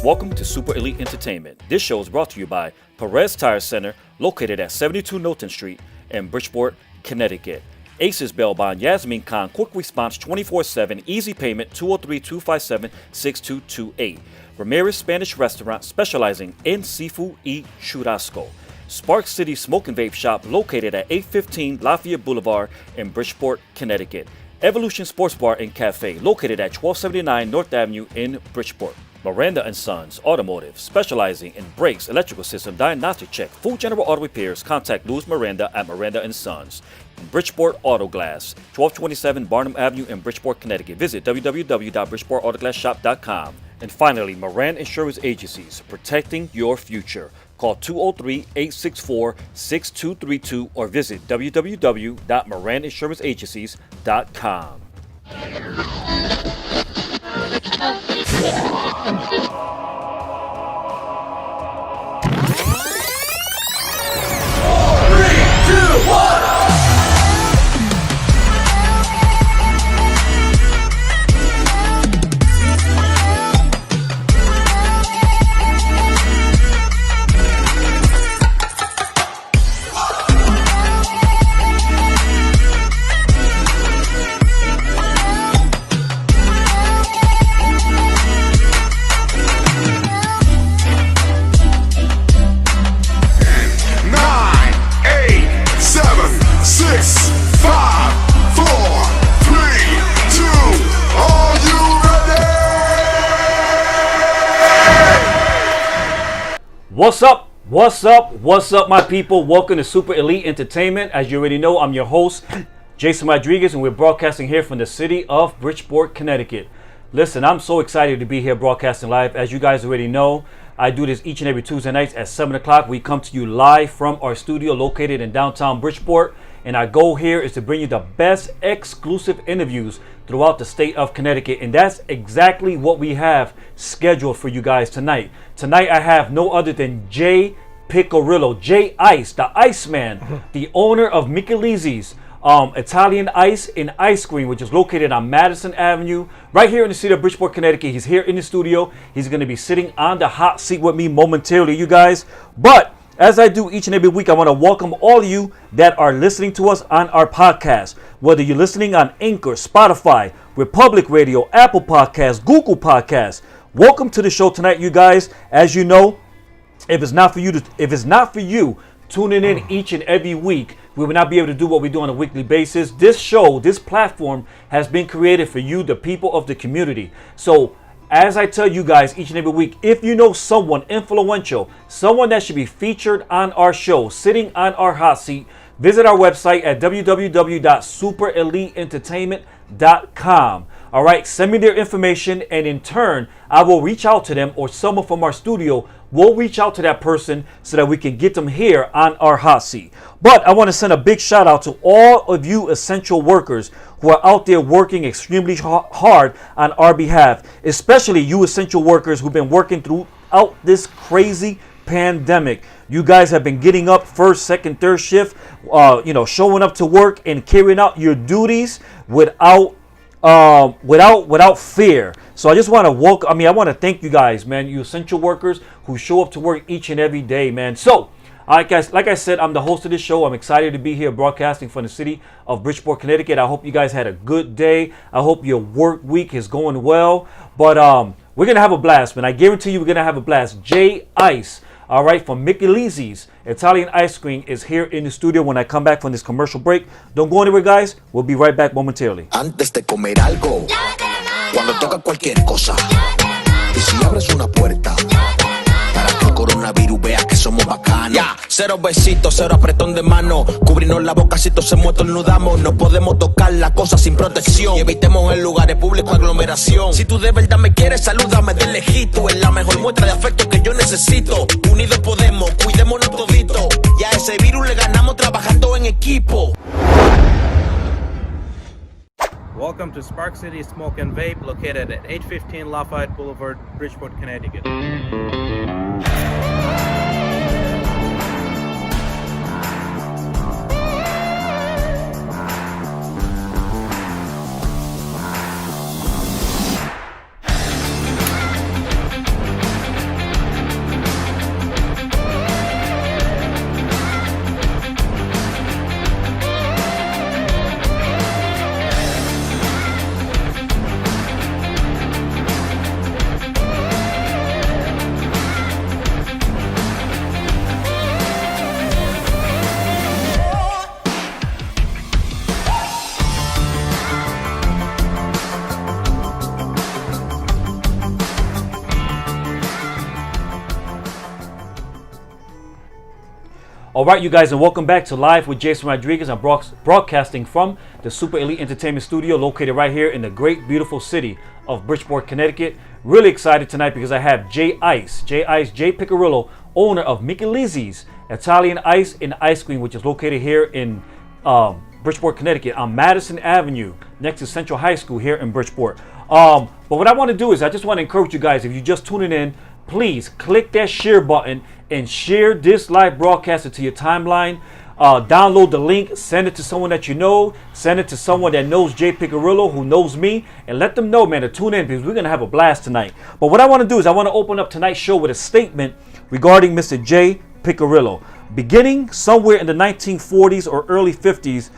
Welcome to Super Elite Entertainment. This show is brought to you by Perez Tire Center, located at 72 Knowlton Street in Bridgeport, Connecticut. Aces Bail Bond, Yasmin Khan, quick response 24/7, easy payment 203-257-6228. Ramirez Spanish Restaurant, specializing in seafood y churrasco. Spark City Smoke and Vape Shop, located at 815 Lafayette Boulevard in Bridgeport, Connecticut. Evolution Sports Bar and Cafe, located at 1279 North Avenue in Bridgeport. Miranda & Sons Automotive, specializing in brakes, electrical system, diagnostic check, full general auto repairs. Contact Louis Miranda at Miranda & Sons. Bridgeport Auto Glass, 1227 Barnum Avenue in Bridgeport, Connecticut. Visit www.bridgeportautoglassshop.com. And finally, Moran Insurance Agencies, protecting your future. Call 203-864-6232 or visit www.moraninsuranceenagencies.com. What's up, my people? Welcome to Super Elite Entertainment. As you already know, I'm your host, Jason Rodriguez, and we're broadcasting here from the city of Bridgeport, Connecticut. Listen, I'm so excited to be here broadcasting live. As you guys already know, I do this each and every Tuesday nights at 7 o'clock. We come to you live from our studio located in downtown Bridgeport. And our goal here is to bring you the best exclusive interviews throughout the state of Connecticut. And that's exactly what we have scheduled for you guys tonight. Tonight I have no other than Jay Piccirillo, Jay Ice, the Iceman, the owner of Piccirillo's Italian Ice and Ice Cream, which is located on Madison Avenue, right here in the city of Bridgeport, Connecticut. He's here in the studio. He's going to be sitting on the hot seat with me momentarily, you guys. But as I do each and every week, I want to welcome all of you that are listening to us on our podcast. Whether you're listening on Anchor, Spotify, Republic Radio, Apple Podcasts, Google Podcasts. Welcome to the show tonight, you guys. As you know, if it's not for you tuning in each and every week, we will not be able to do what we do on a weekly basis. This show, this platform has been created for you, the people of the community. So as I tell you guys each and every week, if you know someone influential, someone that should be featured on our show, sitting on our hot seat, visit our website at www.supereliteentertainment.com. All right, send me their information, and in turn, I will reach out to them, or someone from our studio will reach out to that person so that we can get them here on our hot seat. But I want to send a big shout out to all of you essential workers who are out there working extremely hard on our behalf, especially you essential workers who've been working throughout this crazy pandemic. You guys have been getting up first, second, third shift, showing up to work and carrying out your duties without fear. So I just want to I want to thank you guys, man, you essential workers who show up to work each and every day, man. So, all right, guys, like I said, I'm the host of this show. I'm excited to be here broadcasting from the city of Bridgeport, Connecticut. I hope you guys had a good day. I hope your work week is going well. But we're going to have a blast, man. I guarantee you we're going to have a blast. Jay Ice, all right, from Piccirillo's Italian Ice Cream is here in the studio when I come back from this commercial break. Don't go anywhere, guys. We'll be right back momentarily. Antes de comer algo, cuando toca cualquier cosa, y si abres una puerta, para que el coronavirus vea que somos bacanos. Ya, cero besitos, cero apretón de mano, cubrirnos la boca si todos se estornudamos. No podemos tocar la cosa sin protección y evitemos en lugares públicos aglomeración. Si tú de verdad me quieres, salúdame de lejito. Es la mejor muestra de afecto que yo necesito. Unidos podemos, cuidémonos todito. Y a ese virus le ganamos trabajando en equipo. Welcome to Spark City Smoke and Vape, located at 815 Lafayette Boulevard, Bridgeport, Connecticut. All right, you guys, and welcome back to Live with Jason Rodriguez. I'm broadcasting from the Super Elite Entertainment Studio located right here in the great, beautiful city of Bridgeport, Connecticut. Really excited tonight because I have Jay Piccirillo, owner of Michelizi's Italian Ice and Ice Cream, which is located here in Bridgeport, Connecticut on Madison Avenue next to Central High School here in Bridgeport. But what I want to do is I just want to encourage you guys, if you're just tuning in, please click that share button and share this live broadcast to your timeline. Download the link, send it to someone that you know, send it to someone that knows Jay Piccirillo, who knows me, and let them know, man, to tune in because we're going to have a blast tonight. But what I want to do is I want to open up tonight's show with a statement regarding Mr. Jay Piccirillo. Beginning somewhere in the 1940s or early 50s,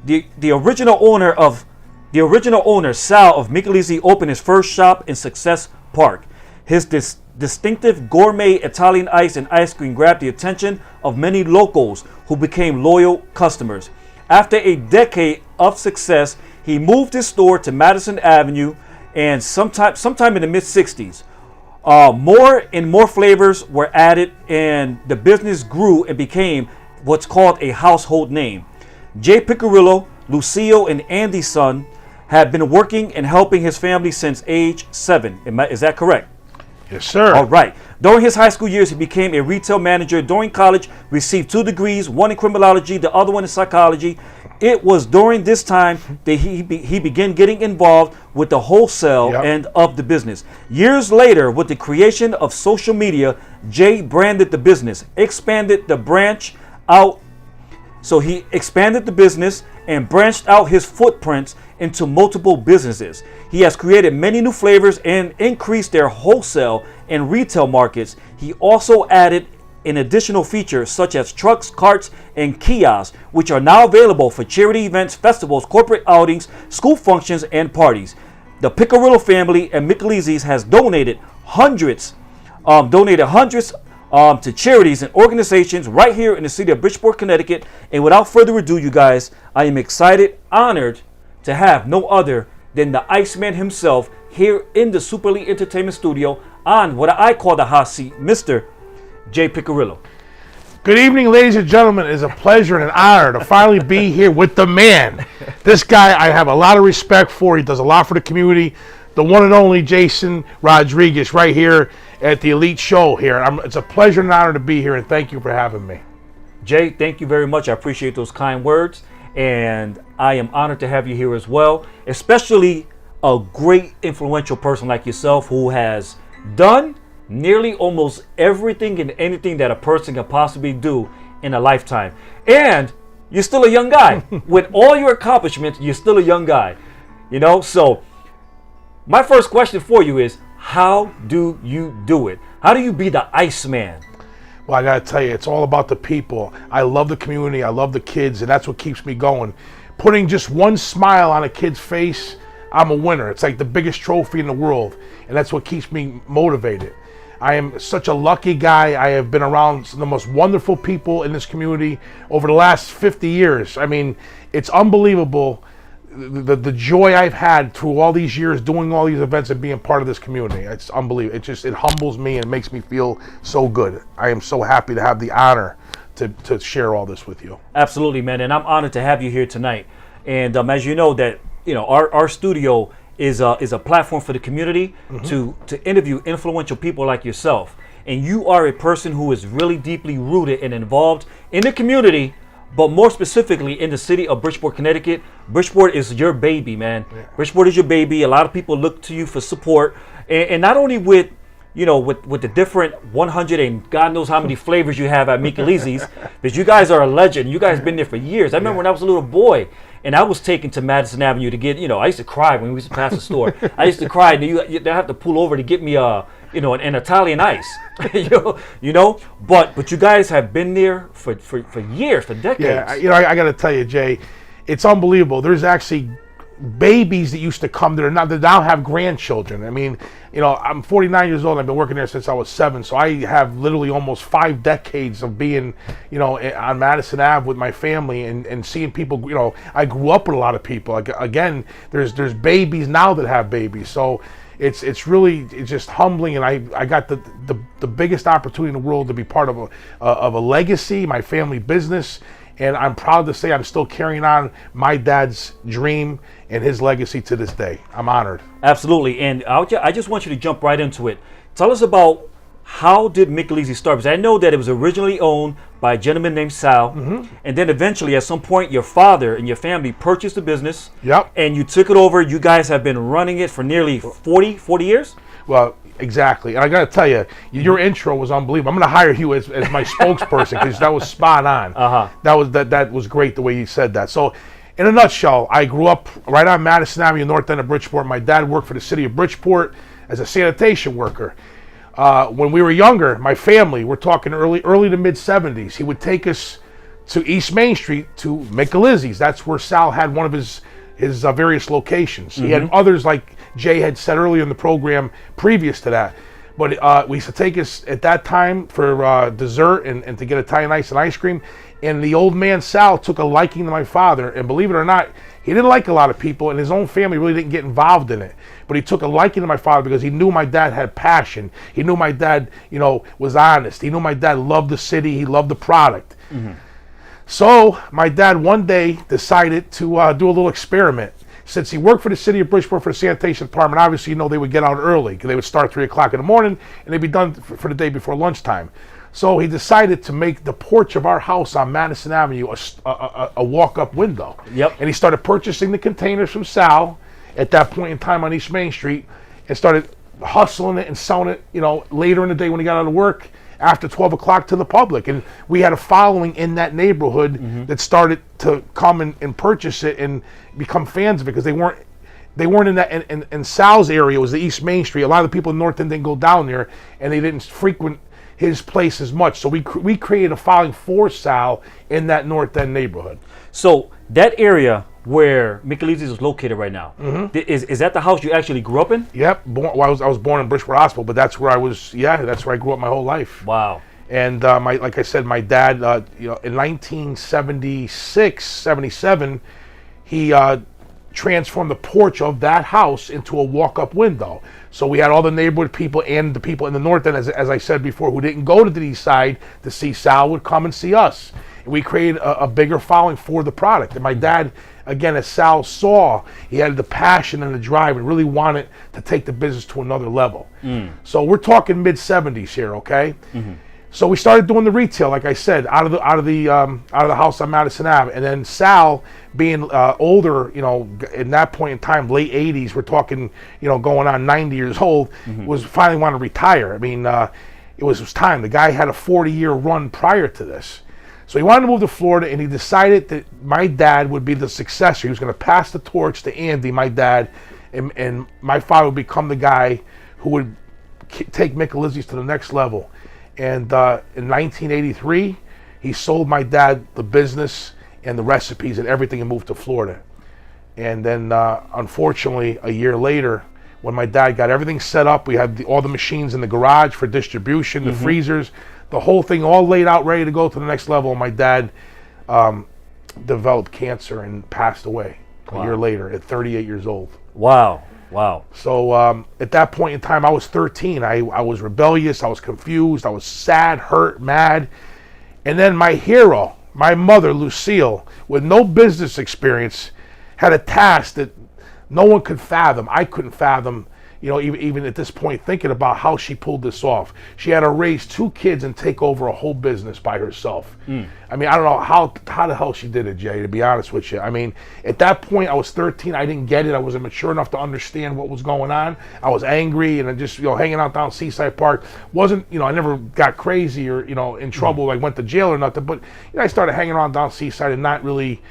the original owner, Sal of Michelizi, opened his first shop in Success Park. His distinctive gourmet Italian ice and ice cream grabbed the attention of many locals who became loyal customers. After a decade of success, he moved his store to Madison Avenue, and sometime in the mid-60s, more and more flavors were added, and the business grew and became what's called a household name. Jay Piccirillo, Lucio, and Andy's son have been working and helping his family since age 7. Is that correct? Yes, sir. All right. During his high school years, he became a retail manager. During college, received 2 degrees, one in criminology, the other one in psychology. It was during this time that he began getting involved with the wholesale end of the business. Years later, with the creation of social media, Jay branded the business, expanded the branch out. So he expanded the business and branched out his footprints into multiple businesses. He has created many new flavors and increased their wholesale and retail markets. He also added an additional feature such as trucks, carts, and kiosks, which are now available for charity events, festivals, corporate outings, school functions, and parties. The Piccirillo family and Michelizi's has donated hundreds to charities and organizations right here in the city of Bridgeport, Connecticut. And without further ado, you guys, I am excited, honored to have no other than the Iceman himself here in the Super Elite Entertainment Studio on what I call the hot seat, Mr. Jay Piccirillo. Good evening, ladies and gentlemen. It is a pleasure and an honor to finally be here with the man. This guy I have a lot of respect for. He does a lot for the community. The one and only Jason Rodriguez right here at the Elite Show here. It's a pleasure and honor to be here, and thank you for having me. Jay, thank you very much. I appreciate those kind words, and I am honored to have you here as well, especially a great influential person like yourself who has done nearly almost everything and anything that a person can possibly do in a lifetime. And you're still a young guy. With all your accomplishments, you're still a young guy. You know, so my first question for you is, how do you do it? How do you be the Iceman? Well, I got to tell you, it's all about the people. I love the community. I love the kids, and that's what keeps me going. Putting just one smile on a kid's face, I'm a winner. It's like the biggest trophy in the world, and that's what keeps me motivated. I am such a lucky guy. I have been around the most wonderful people in this community over the last 50 years. I mean, it's unbelievable the joy I've had through all these years doing all these events and being part of this community. It's unbelievable. It humbles me and makes me feel so good. I am so happy to have the honor to share all this with you. Absolutely, man, and I'm honored to have you here tonight. And as you know, that our studio is a platform for the community to interview influential people like yourself. And you are a person who is really deeply rooted and involved in the community, but more specifically in the city of Bridgeport, Connecticut. Bridgeport is your baby, man. Yeah. Bridgeport is your baby. A lot of people look to you for support, and not only with the different 100 and God knows how many flavors you have at Michelizi's, but you guys are a legend. You guys been there for years. I remember when I was a little boy, and I was taken to Madison Avenue to get, I used to cry when we used to pass the store. I used to cry, and they have to pull over to get me an Italian ice. But you guys have been there for years, for decades. Yeah, I got to tell you, Jay, it's unbelievable. There's actually babies that used to come there that now have grandchildren. I mean, I'm 49 years old. I've been working there since I was 7, so I have literally almost 5 decades of being, on Madison Ave with my family and seeing people. I grew up with a lot of people. Like, again, there's babies now that have babies, so it's really just humbling, and I got the biggest opportunity in the world to be part of a legacy, my family business, and I'm proud to say I'm still carrying on my dad's dream and his legacy to this day. I'm honored. Absolutely. And I just want you to jump right into it. Tell us about how did Michelizzi start? Because I know that it was originally owned by a gentleman named Sal, and then eventually at some point your father and your family purchased the business. Yep. And you took it over. You guys have been running it for nearly 40 years? Well, exactly. And I got to tell you, your intro was unbelievable. I'm going to hire you as my spokesperson because that was spot on. That was great the way you said that. So, in a nutshell, I grew up right on Madison Avenue, north end of Bridgeport. My dad worked for the city of Bridgeport as a sanitation worker. When we were younger, my family, we're talking early to mid 70s, he would take us to East Main Street to Michelizzi's. That's where Sal had one of his various locations. He had others, like Jay had said earlier in the program previous to that. But we used to take us at that time for dessert and to get Italian ice and ice cream. And the old man Sal took a liking to my father. And believe it or not, he didn't like a lot of people, and his own family really didn't get involved in it. But he took a liking to my father because he knew my dad had passion. He knew my dad, was honest. He knew my dad loved the city. He loved the product. So my dad one day decided to do a little experiment. Since he worked for the city of Bridgeport for the sanitation department, obviously, they would get out early because they would start 3 o'clock in the morning and they'd be done for the day before lunchtime. So he decided to make the porch of our house on Madison Avenue a walk-up window. Yep. And he started purchasing the containers from Sal at that point in time on East Main Street and started hustling it and selling it, later in the day when he got out of work after 12 o'clock to the public. And we had a following in that neighborhood that started to come and purchase it and become fans of it because they weren't in that, in Sal's area. It was the East Main Street. A lot of the people in North End didn't go down there, and they didn't frequent his place as much. So we created a following for Sal in that North End neighborhood. So that area where Michelizzi's is located right now, is that the house you actually grew up in? Yep. I was born in Bridgeport Hospital, but that's where I was. Yeah, that's where I grew up my whole life. Wow. And like I said, my dad, in 1976, 77, he transformed the porch of that house into a walk-up window. So we had all the neighborhood people and the people in the North End, as I said before, who didn't go to the East Side to see Sal, would come and see us. And we created a bigger following for the product. And my dad, again, as Sal saw, he had the passion and the drive and really wanted to take the business to another level. So we're talking mid-70s here, okay? So we started doing the retail, like I said, out of the house on Madison Ave, and then Sal, being older, in that point in time, late 80s, we're talking, going on 90 years old, was finally wanting to retire. I mean, it was time. The guy had a 40-year run prior to this, so he wanted to move to Florida, and he decided that my dad would be the successor. He was going to pass the torch to Andy, my dad, and my father would become the guy who would take Michelizzi's to the next level. And in 1983, he sold my dad the business and the recipes and everything and moved to Florida. And then, unfortunately, a year later, when my dad got everything set up, we had all the machines in the garage for distribution, the freezers, the whole thing all laid out, ready to go to the next level. And my dad developed cancer and passed away a year later at 38 years old. Wow. So at that point in time, I was 13. I was rebellious. I was confused. I was sad, hurt, mad. And then my hero, my mother, Lucille, with no business experience, had a task that no one could fathom. I couldn't fathom, even at this point, thinking about how she pulled this off. She had to raise 2 kids and take over a whole business by herself. I mean, I don't know how the hell she did it, Jay, to be honest with you. I mean, at that point, I was 13. I didn't get it. I wasn't mature enough to understand what was going on. I was angry and I just, hanging out down Seaside Park. Wasn't, I never got crazy or, in trouble. I went to jail or nothing. But, I started hanging around down Seaside and not really,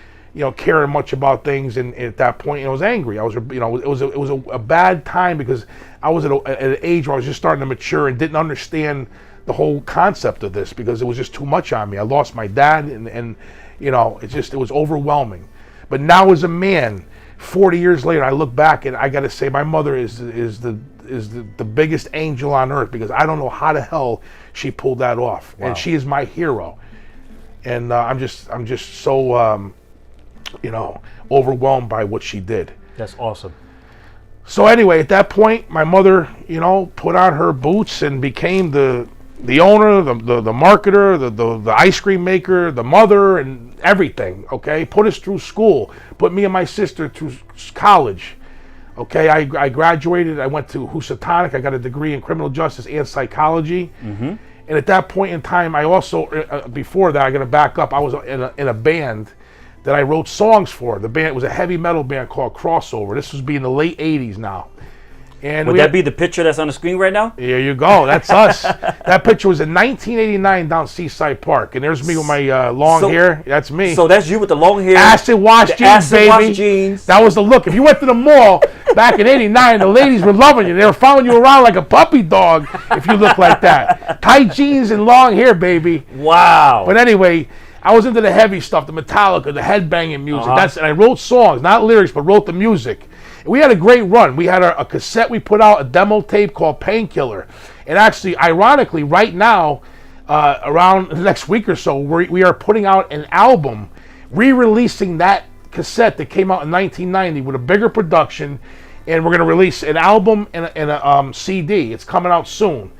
caring much about things, and at that point, I was angry. I was, it was a bad time because I was at an age where I was just starting to mature and didn't understand the whole concept of this because it was just too much on me. I lost my dad, and it was overwhelming. But now, as a man, 40 years later, I look back and I got to say, my mother is the biggest angel on earth because I don't know how the hell she pulled that off, and she is my hero. And I'm just so. Overwhelmed by what she did. That's awesome. So anyway, at that point, my mother, put on her boots and became the owner, the marketer, the ice cream maker, the mother, and everything. Okay, put us through school, put me and my sister through college. Okay, I graduated. I went to Housatonic. I got a degree in criminal justice and psychology. Mm-hmm. And at that point in time, I also, before that, I got to back up. I was in a band that I wrote songs for. The band was a heavy metal band called Crossover. This was in the late 80s now. And would that be the picture that's on the screen right now? There you go. That's us. That picture was in 1989 down Seaside Park. And there's me with my long hair. That's me. So that's you with the long hair. Acid wash jeans, acid baby. wash jeans. That was the look. If you went to the mall back in 89, the ladies were loving you. They were following you around like a puppy dog if you look like that. Tight jeans and long hair, baby. Wow. But anyway, I was into the heavy stuff, the Metallica, the headbanging music. And I wrote songs, not lyrics, but wrote the music. And we had a great run. We had a cassette we put out, a demo tape called Painkiller. And actually, ironically, right now, around the next week or so, we are putting out an album, re-releasing that cassette that came out in 1990 with a bigger production. And we're going to release an album and a CD. It's coming out soon.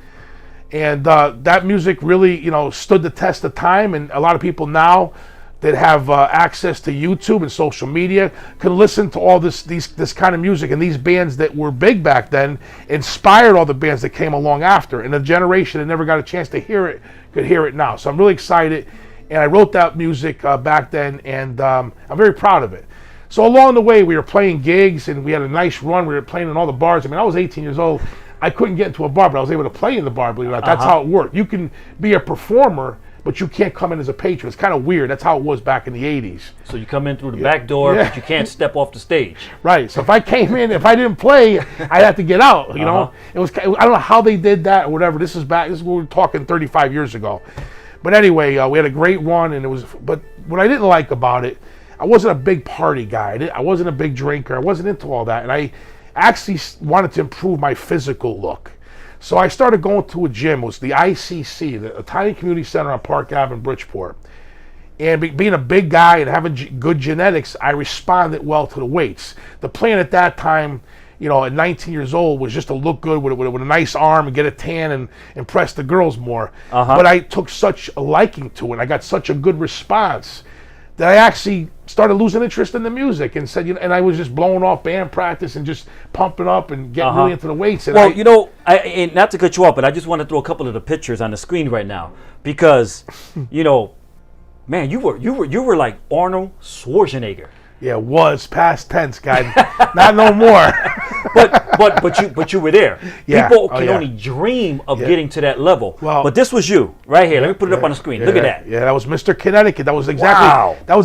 And that music really, stood the test of time. And a lot of people now that have access to YouTube and social media can listen to all this kind of music. And these bands that were big back then inspired all the bands that came along after. And the generation that never got a chance to hear it could hear it now. So I'm really excited. And I wrote that music back then, and I'm very proud of it. So along the way, we were playing gigs, and we had a nice run. We were playing in all the bars. I mean, I was 18 years old. I couldn't get into a bar, but I was able to play in the bar, believe it or not. That's how it worked. You can be a performer, but you can't come in as a patron. It's kind of weird. That's how it was back in the 80s. So you come in through the back door, but you can't step off the stage. Right. So if I came in, if I didn't play, I'd have to get out. You know, it was. I don't know how they did that or whatever. This is we're talking 35 years ago. But anyway, we had a great run, and it was. But what I didn't like about it, I wasn't a big party guy. I wasn't a big drinker. I wasn't into all that, and I actually wanted to improve my physical look. So I started going to a gym. It was the ICC, the Italian Community Center on Park Ave in Bridgeport. And being a big guy and having good genetics, I responded well to the weights. The plan at that time, at 19 years old, was just to look good with a nice arm and get a tan and impress the girls more. But I took such a liking to it. I got such a good response that I actually started losing interest in the music and said, and I was just blowing off band practice and just pumping up and getting really into the weights. And well, and not to cut you off, but I just want to throw a couple of the pictures on the screen right now because, man, you were like Arnold Schwarzenegger. Yeah, it was past tense, guy. Not no more. but you were there. Yeah. People can only dream of getting to that level. Well, but this was you right here. Let me put it up on the screen. Look at that. Yeah, that was Mr. Connecticut. That was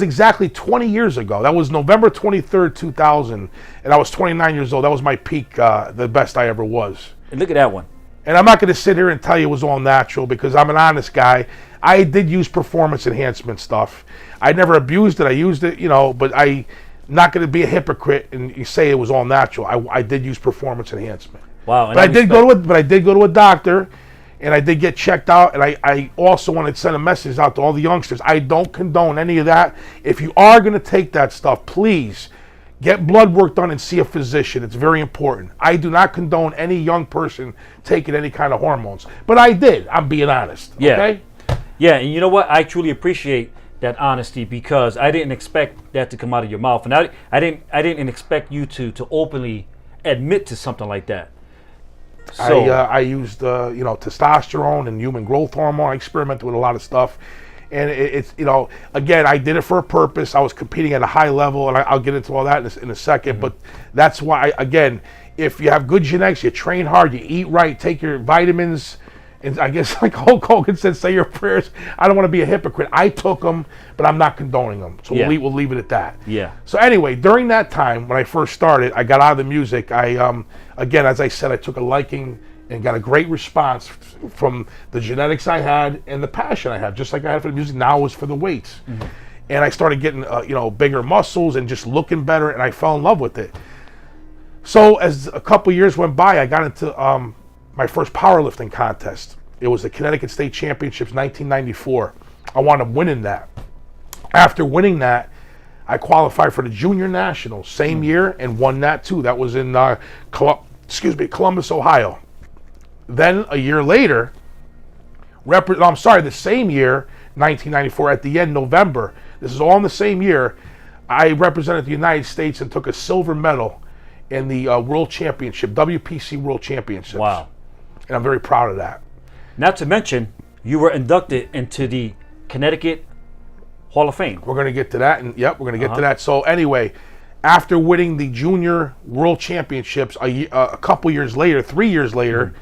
exactly 20 years ago. That was November 23rd, 2000, and I was 29 years old. That was my peak, the best I ever was. And look at that one. And I'm not going to sit here and tell you it was all natural because I'm an honest guy. I did use performance enhancement stuff. I never abused it. I used it, but I'm not going to be a hypocrite and say it was all natural. I did use performance enhancement. Wow. But I did go to a doctor, and I did get checked out. And I also want to send a message out to all the youngsters. I don't condone any of that. If you are going to take that stuff, please get blood work done and see a physician. It's very important. I do not condone any young person taking any kind of hormones. But I did. I'm being honest. Yeah. Okay? Yeah, and you know what? I truly appreciate that honesty because I didn't expect that to come out of your mouth, and I didn't expect you to openly admit to something like that. So I used testosterone and human growth hormone. I experimented with a lot of stuff, and it's again, I did it for a purpose. I was competing at a high level, and I'll get into all that in a second. But that's why, if you have good genetics, you train hard, you eat right, take your vitamins. And I guess like Hulk Hogan said, say your prayers. I don't want to be a hypocrite. I took them, but I'm not condoning them. So we'll leave it at that. Yeah. So anyway, during that time, when I first started, I got out of the music. Again, as I said, I took a liking and got a great response from the genetics I had and the passion I had. Just like I had for the music, now it was for the weights. And I started getting, bigger muscles and just looking better, and I fell in love with it. So as a couple years went by, I got into my first powerlifting contest. It was the Connecticut State Championships 1994. I wound up winning that. After winning that, I qualified for the Junior Nationals same year and won that too. That was in Columbus, Ohio. Then a year later, the same year, 1994, at the end, November, this is all in the same year, I represented the United States and took a silver medal in the World Championship, WPC World Championships. Wow. And I'm very proud of that. Not to mention, you were inducted into the Connecticut Hall of Fame. We're going to get to that, and we're going to get to that. So anyway, after winning the Junior World Championships a couple years later, 3 years later,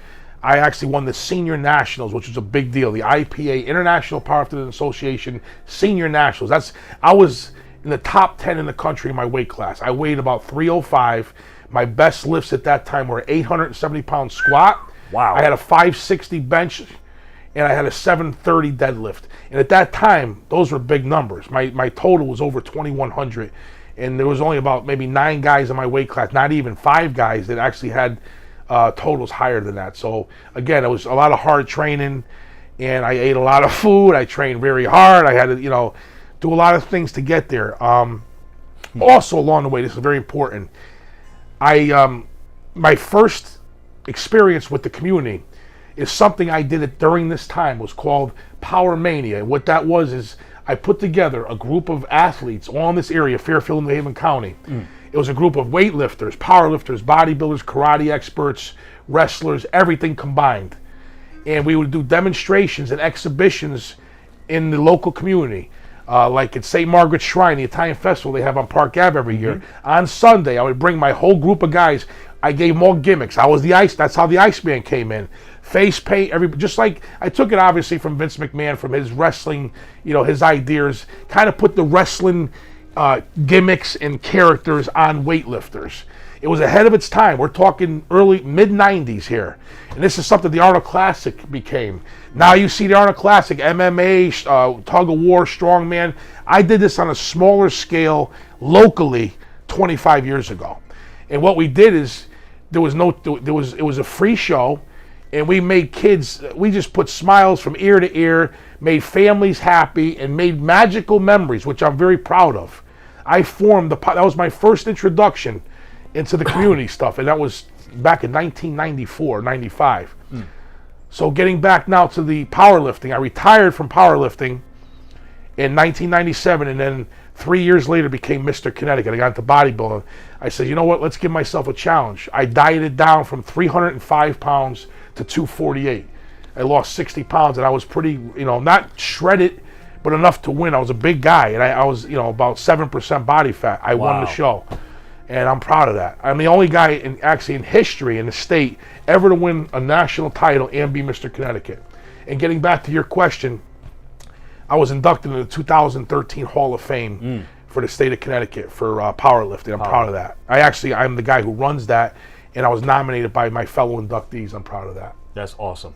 I actually won the Senior Nationals, which was a big deal. The IPA, International Powerlifting Association Senior Nationals. I was in the top 10 in the country in my weight class. I weighed about 305. My best lifts at that time were 870-pound squat. Wow. I had a 560 bench, and I had a 730 deadlift. And at that time, those were big numbers. My total was over 2,100. And there was only about maybe 9 guys in my weight class, not even 5 guys that actually had totals higher than that. So again, it was a lot of hard training, and I ate a lot of food. I trained very hard. I had to, do a lot of things to get there. Also along the way, this is very important. My first experience with the community is something I did during this time. It was called Power Mania. And what that was is I put together a group of athletes all in this area, Fairfield and New Haven County. It was a group of weightlifters, powerlifters, bodybuilders, karate experts, wrestlers, everything combined. And we would do demonstrations and exhibitions in the local community. Like at St. Margaret's Shrine, the Italian festival they have on Park Ave every year. On Sunday, I would bring my whole group of guys. I gave them all gimmicks. I was the ice. That's how the Iceman came in. Face paint, just like I took it obviously from Vince McMahon, from his wrestling, his ideas. Kind of put the wrestling gimmicks and characters on weightlifters. It was ahead of its time. We're talking mid 90s here. And this is something the Arnold Classic became. Now you see the Arnold Classic, MMA, tug of war, strongman. I did this on a smaller scale locally 25 years ago. And what we did is it was a free show, and we made kids, we just put smiles from ear to ear, made families happy, and made magical memories, which I'm very proud of. That was my first introduction into the community stuff, and that was back in 1994, 95. So getting back now to the powerlifting, I retired from powerlifting in 1997, and then 3 years later became Mr. Connecticut. I got into bodybuilding. I said, you know what, let's give myself a challenge. I dieted down from 305 pounds to 248. I lost 60 pounds, and I was pretty, not shredded, but enough to win. I was a big guy, and I was, about 7% body fat. I won the show, and I'm proud of that. I'm the only guy in history in the state ever to win a national title and be Mr. Connecticut. And getting back to your question, I was inducted into the 2013 Hall of Fame for the state of Connecticut for powerlifting. I'm proud of that. I'm the guy who runs that, and I was nominated by my fellow inductees. I'm proud of that. That's awesome.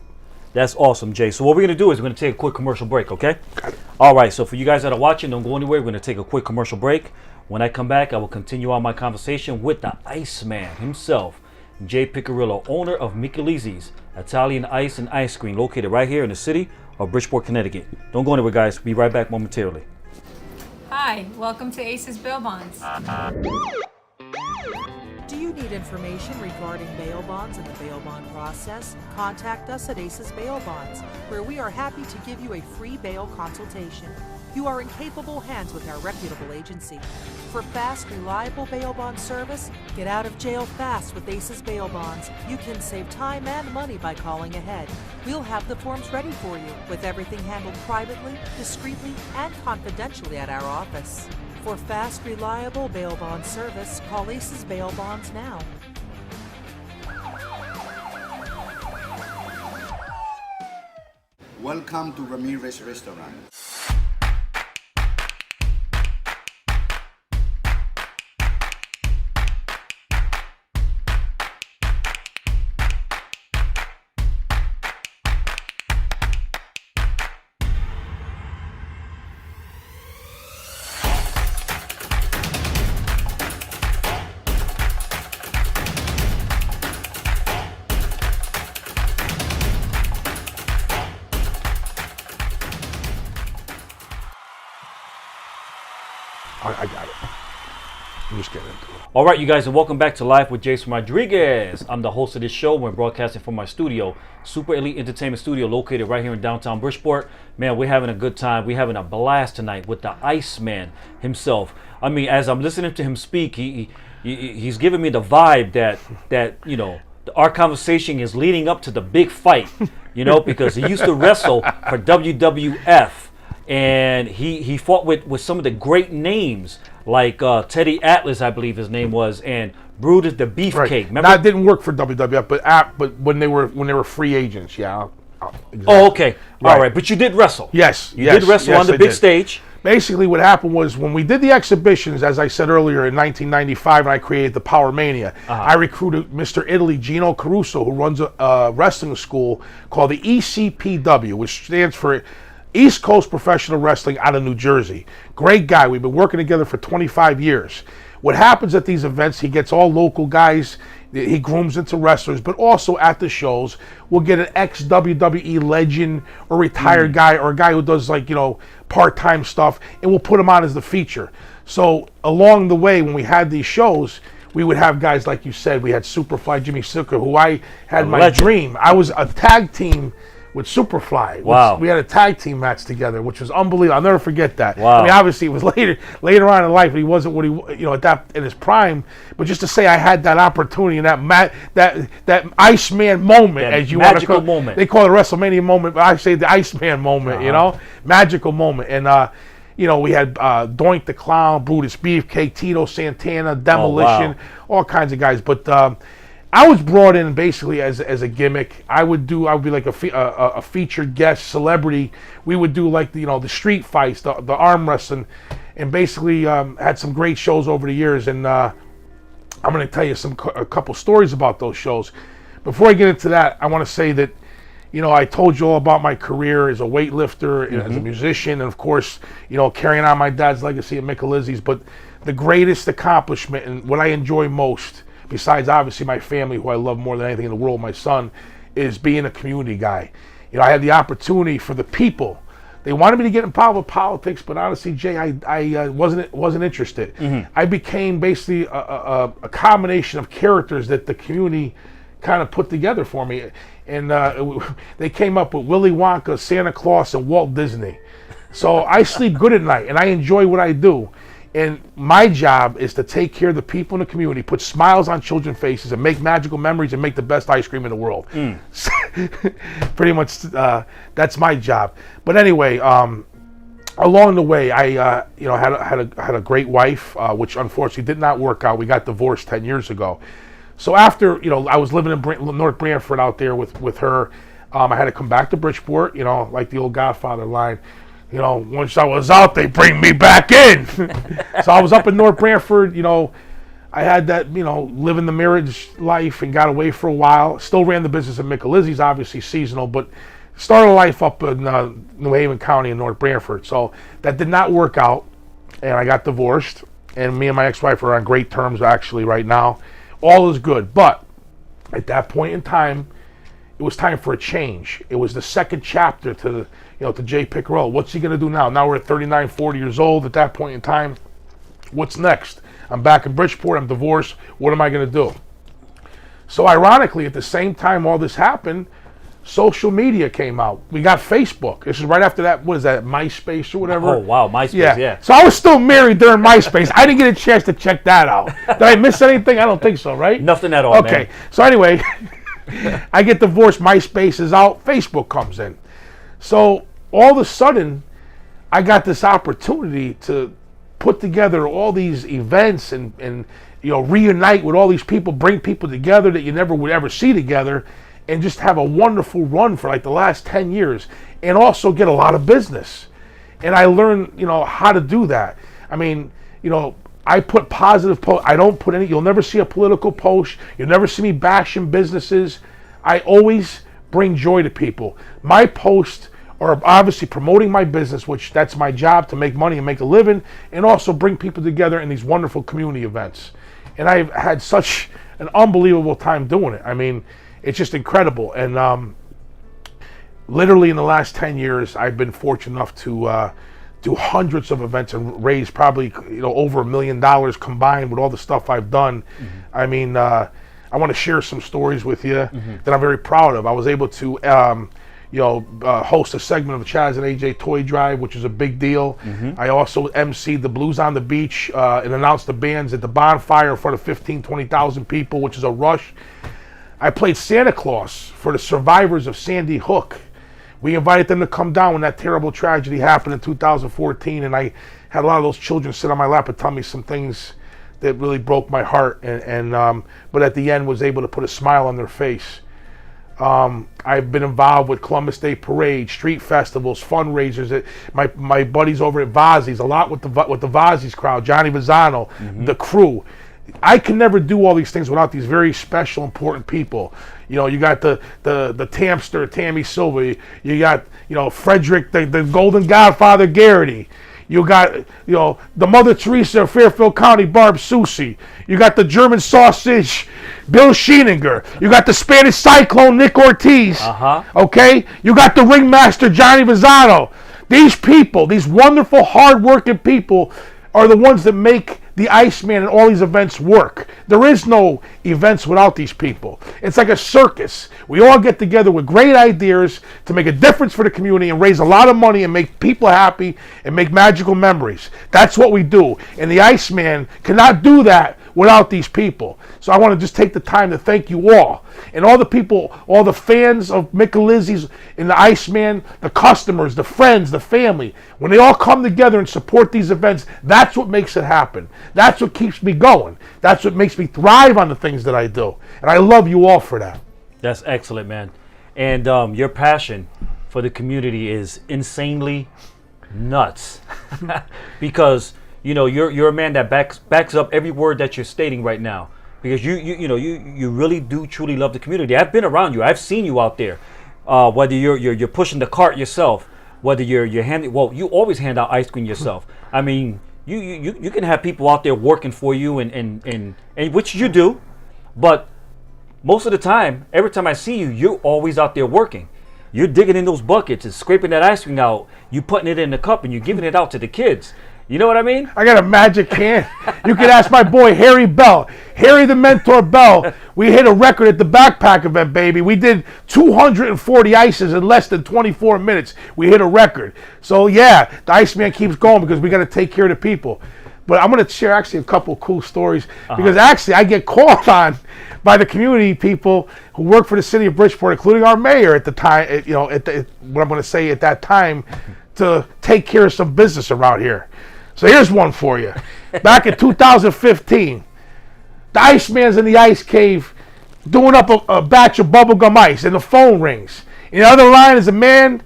That's awesome, Jay. So what we're going to do is we're going to take a quick commercial break, okay? Got it. All right, so for you guys that are watching, don't go anywhere. We're going to take a quick commercial break. When I come back, I will continue on my conversation with the Iceman himself, Jay Piccirillo, owner of Michelizi's Italian Ice and Ice Cream, located right here in the city of Bridgeport, Connecticut. Don't go anywhere, guys. Be right back momentarily. Hi, welcome to Aces Bail Bonds. Do you need information regarding bail bonds and the bail bond process? Contact us at Aces Bail Bonds, where we are happy to give you a free bail consultation. You are in capable hands with our reputable agency. For fast, reliable bail bond service, get out of jail fast with Aces Bail Bonds. You can save time and money by calling ahead. We'll have the forms ready for you, with everything handled privately, discreetly, and confidentially at our office. For fast, reliable bail bond service, call Aces Bail Bonds now. Welcome to Ramirez Restaurant. I got it. I'm just getting into it. All right, you guys, and welcome back to Live with Jason Rodriguez. I'm the host of this show. We're broadcasting from my studio, Super Elite Entertainment Studio, located right here in downtown Bridgeport. Man, we're having a good time. We're having a blast tonight with the Iceman himself. I mean, as I'm listening to him speak, he's giving me the vibe that you know, our conversation is leading up to the big fight, you know, because he used to wrestle for WWF. And he fought with some of the great names like Teddy Atlas, I believe his name was, and Brutus the Beefcake. Right. Remember? That didn't work for WWF, but when they were free agents, yeah. Exactly. Oh, okay. Right. All right. But you did wrestle. Yes. You did wrestle on the big stage. Basically, what happened was when we did the exhibitions, as I said earlier, in 1995, and I created the Power Mania, I recruited Mr. Italy, Gino Caruso, who runs a wrestling school called the ECPW, which stands for East Coast Professional Wrestling out of New Jersey. Great guy. We've been working together for 25 years. What happens at these events, he gets all local guys, he grooms into wrestlers, but also at the shows, we'll get an ex-WWE legend or retired guy or a guy who does, like, you know, part-time stuff, and we'll put him on as the feature. So along the way, when we had these shows, we would have guys like you said. We had Superfly Jimmy Snuka, who I had my dream. I was a tag team with Superfly. Wow. We had a tag team match together, which was unbelievable. I'll never forget that. Wow. I mean, obviously, it was later on in life, but he wasn't what he, you know, at that in his prime. But just to say, I had that opportunity and that Iceman moment, that as you want to call magical moment. They call it a WrestleMania moment, but I say the Iceman moment. You know, magical moment. And you know, we had Doink the Clown, Brutus Beefcake, Tito Santana, Demolition, all kinds of guys. But I was brought in basically as a gimmick. I would be like a featured guest celebrity. We would do like the street fights, the arm wrestling, and basically had some great shows over the years. And I'm going to tell you a couple stories about those shows. Before I get into that, I want to say that, you know, I told you all about my career as a weightlifter, and as a musician, and of course, you know, carrying on my dad's legacy at Michelizzi's. But the greatest accomplishment and what I enjoy most, besides obviously my family, who I love more than anything in the world, my son, is being a community guy. You know, I had the opportunity for the people. They wanted me to get involved with politics, but honestly, Jay, I wasn't interested. I became basically a combination of characters that the community kind of put together for me. And they came up with Willy Wonka, Santa Claus, and Walt Disney. So I sleep good at night, and I enjoy what I do. And my job is to take care of the people in the community, put smiles on children's faces, and make magical memories, and make the best ice cream in the world. Pretty much, that's my job. But anyway, along the way, I had a great wife, which unfortunately did not work out. We got divorced 10 years ago. So after, you know, I was living in North Branford out there with her. I had to come back to Bridgeport, you know, like the old Godfather line. You know, once I was out, they bring me back in. So I was up in North Branford. You know, I had that, you know, living the marriage life and got away for a while. Still ran the business at Michelizzi's, obviously seasonal, but started life up in New Haven County in North Branford. So that did not work out, and I got divorced. And me and my ex-wife are on great terms actually right now. All is good, but at that point in time, it was time for a change. It was the second chapter to Jay Piccirillo. What's he going to do now? Now we're at 39, 40 years old. At that point in time, what's next? I'm back in Bridgeport. I'm divorced. What am I going to do? So ironically, at the same time all this happened, social media came out. We got Facebook. This is right after that. What is that? MySpace or whatever? Oh, wow. MySpace, yeah. So I was still married during MySpace. I didn't get a chance to check that out. Did I miss anything? I don't think so, right? Nothing at all, Okay. man. So anyway, I get divorced. MySpace is out. Facebook comes in. So all of a sudden, I got this opportunity to put together all these events and you know, reunite with all these people, bring people together that you never would ever see together, and just have a wonderful run for like the last 10 years, and also get a lot of business. And I learned, you know, how to do that. I mean, you know, I put positive posts. I don't put any, you'll never see a political post. You'll never see me bashing businesses. I always bring joy to people. My posts are obviously promoting my business, which that's my job, to make money and make a living, and also bring people together in these wonderful community events. And I've had such an unbelievable time doing it. I mean, it's just incredible. And literally in the last 10 years, I've been fortunate enough do hundreds of events and raise probably over $1 million combined with all the stuff I've done. I mean, I want to share some stories with you that I'm very proud of. I was able to host a segment of the Chaz and AJ Toy Drive, which is a big deal. I also emceed the Blues on the Beach and announced the bands at the bonfire in front of 20,000 people, which is a rush. I played Santa Claus for the survivors of Sandy Hook. We invited them to come down when that terrible tragedy happened in 2014, and I had a lot of those children sit on my lap and tell me some things that really broke my heart, but at the end was able to put a smile on their face. I've been involved with Columbus Day Parade, street festivals, fundraisers. My buddies over at Vazzi's, a lot with the Vazzi's crowd, Johnny Vazzano, the crew. I can never do all these things without these very special, important people. You got the Tamster, Tammy Silva. You got Frederick, the Golden Godfather, Garrity. You got the Mother Teresa of Fairfield County, Barb Susi. You got the German sausage, Bill Schieninger. You got the Spanish Cyclone, Nick Ortiz. Okay, you got the ringmaster, Johnny Vazzano. These people, these wonderful, hard-working people, are the ones that make the Iceman and all these events work. There is no events without these people. It's like a circus. We all get together with great ideas to make a difference for the community and raise a lot of money and make people happy and make magical memories. That's what we do. And the Iceman cannot do that without these people. So I want to just take the time to thank you all. And all the people, all the fans of Michelizzi's and the Iceman, the customers, the friends, the family, when they all come together and support these events, that's what makes it happen. That's what keeps me going. That's what makes me thrive on the things that I do. And I love you all for that. That's excellent, man. And your passion for the community is insanely nuts. Because you're a man that backs up every word that you're stating right now. Because you really do truly love the community. I've been around you. I've seen you out there. Whether you're pushing the cart yourself, whether you're handing, well, you always hand out ice cream yourself. I mean, you can have people out there working for you and which you do, but most of the time, every time I see you, you're always out there working. You're digging in those buckets and scraping that ice cream out. You putting it in the cup and you're giving it out to the kids. You know what I mean? I got a magic can. You can ask my boy Harry Bell. Harry the Mentor Bell. We hit a record at the backpack event, baby. We did 240 ices in less than 24 minutes. We hit a record. So yeah, the Iceman keeps going because we got to take care of the people. But I'm going to share actually a couple of cool stories because actually I get called on by the community people who work for the city of Bridgeport, including our mayor at the time, what I'm going to say at that time, to take care of some business around here. So here's one for you. Back in 2015, the Iceman's in the ice cave doing up a batch of bubblegum ice, and the phone rings. And the other line is a man,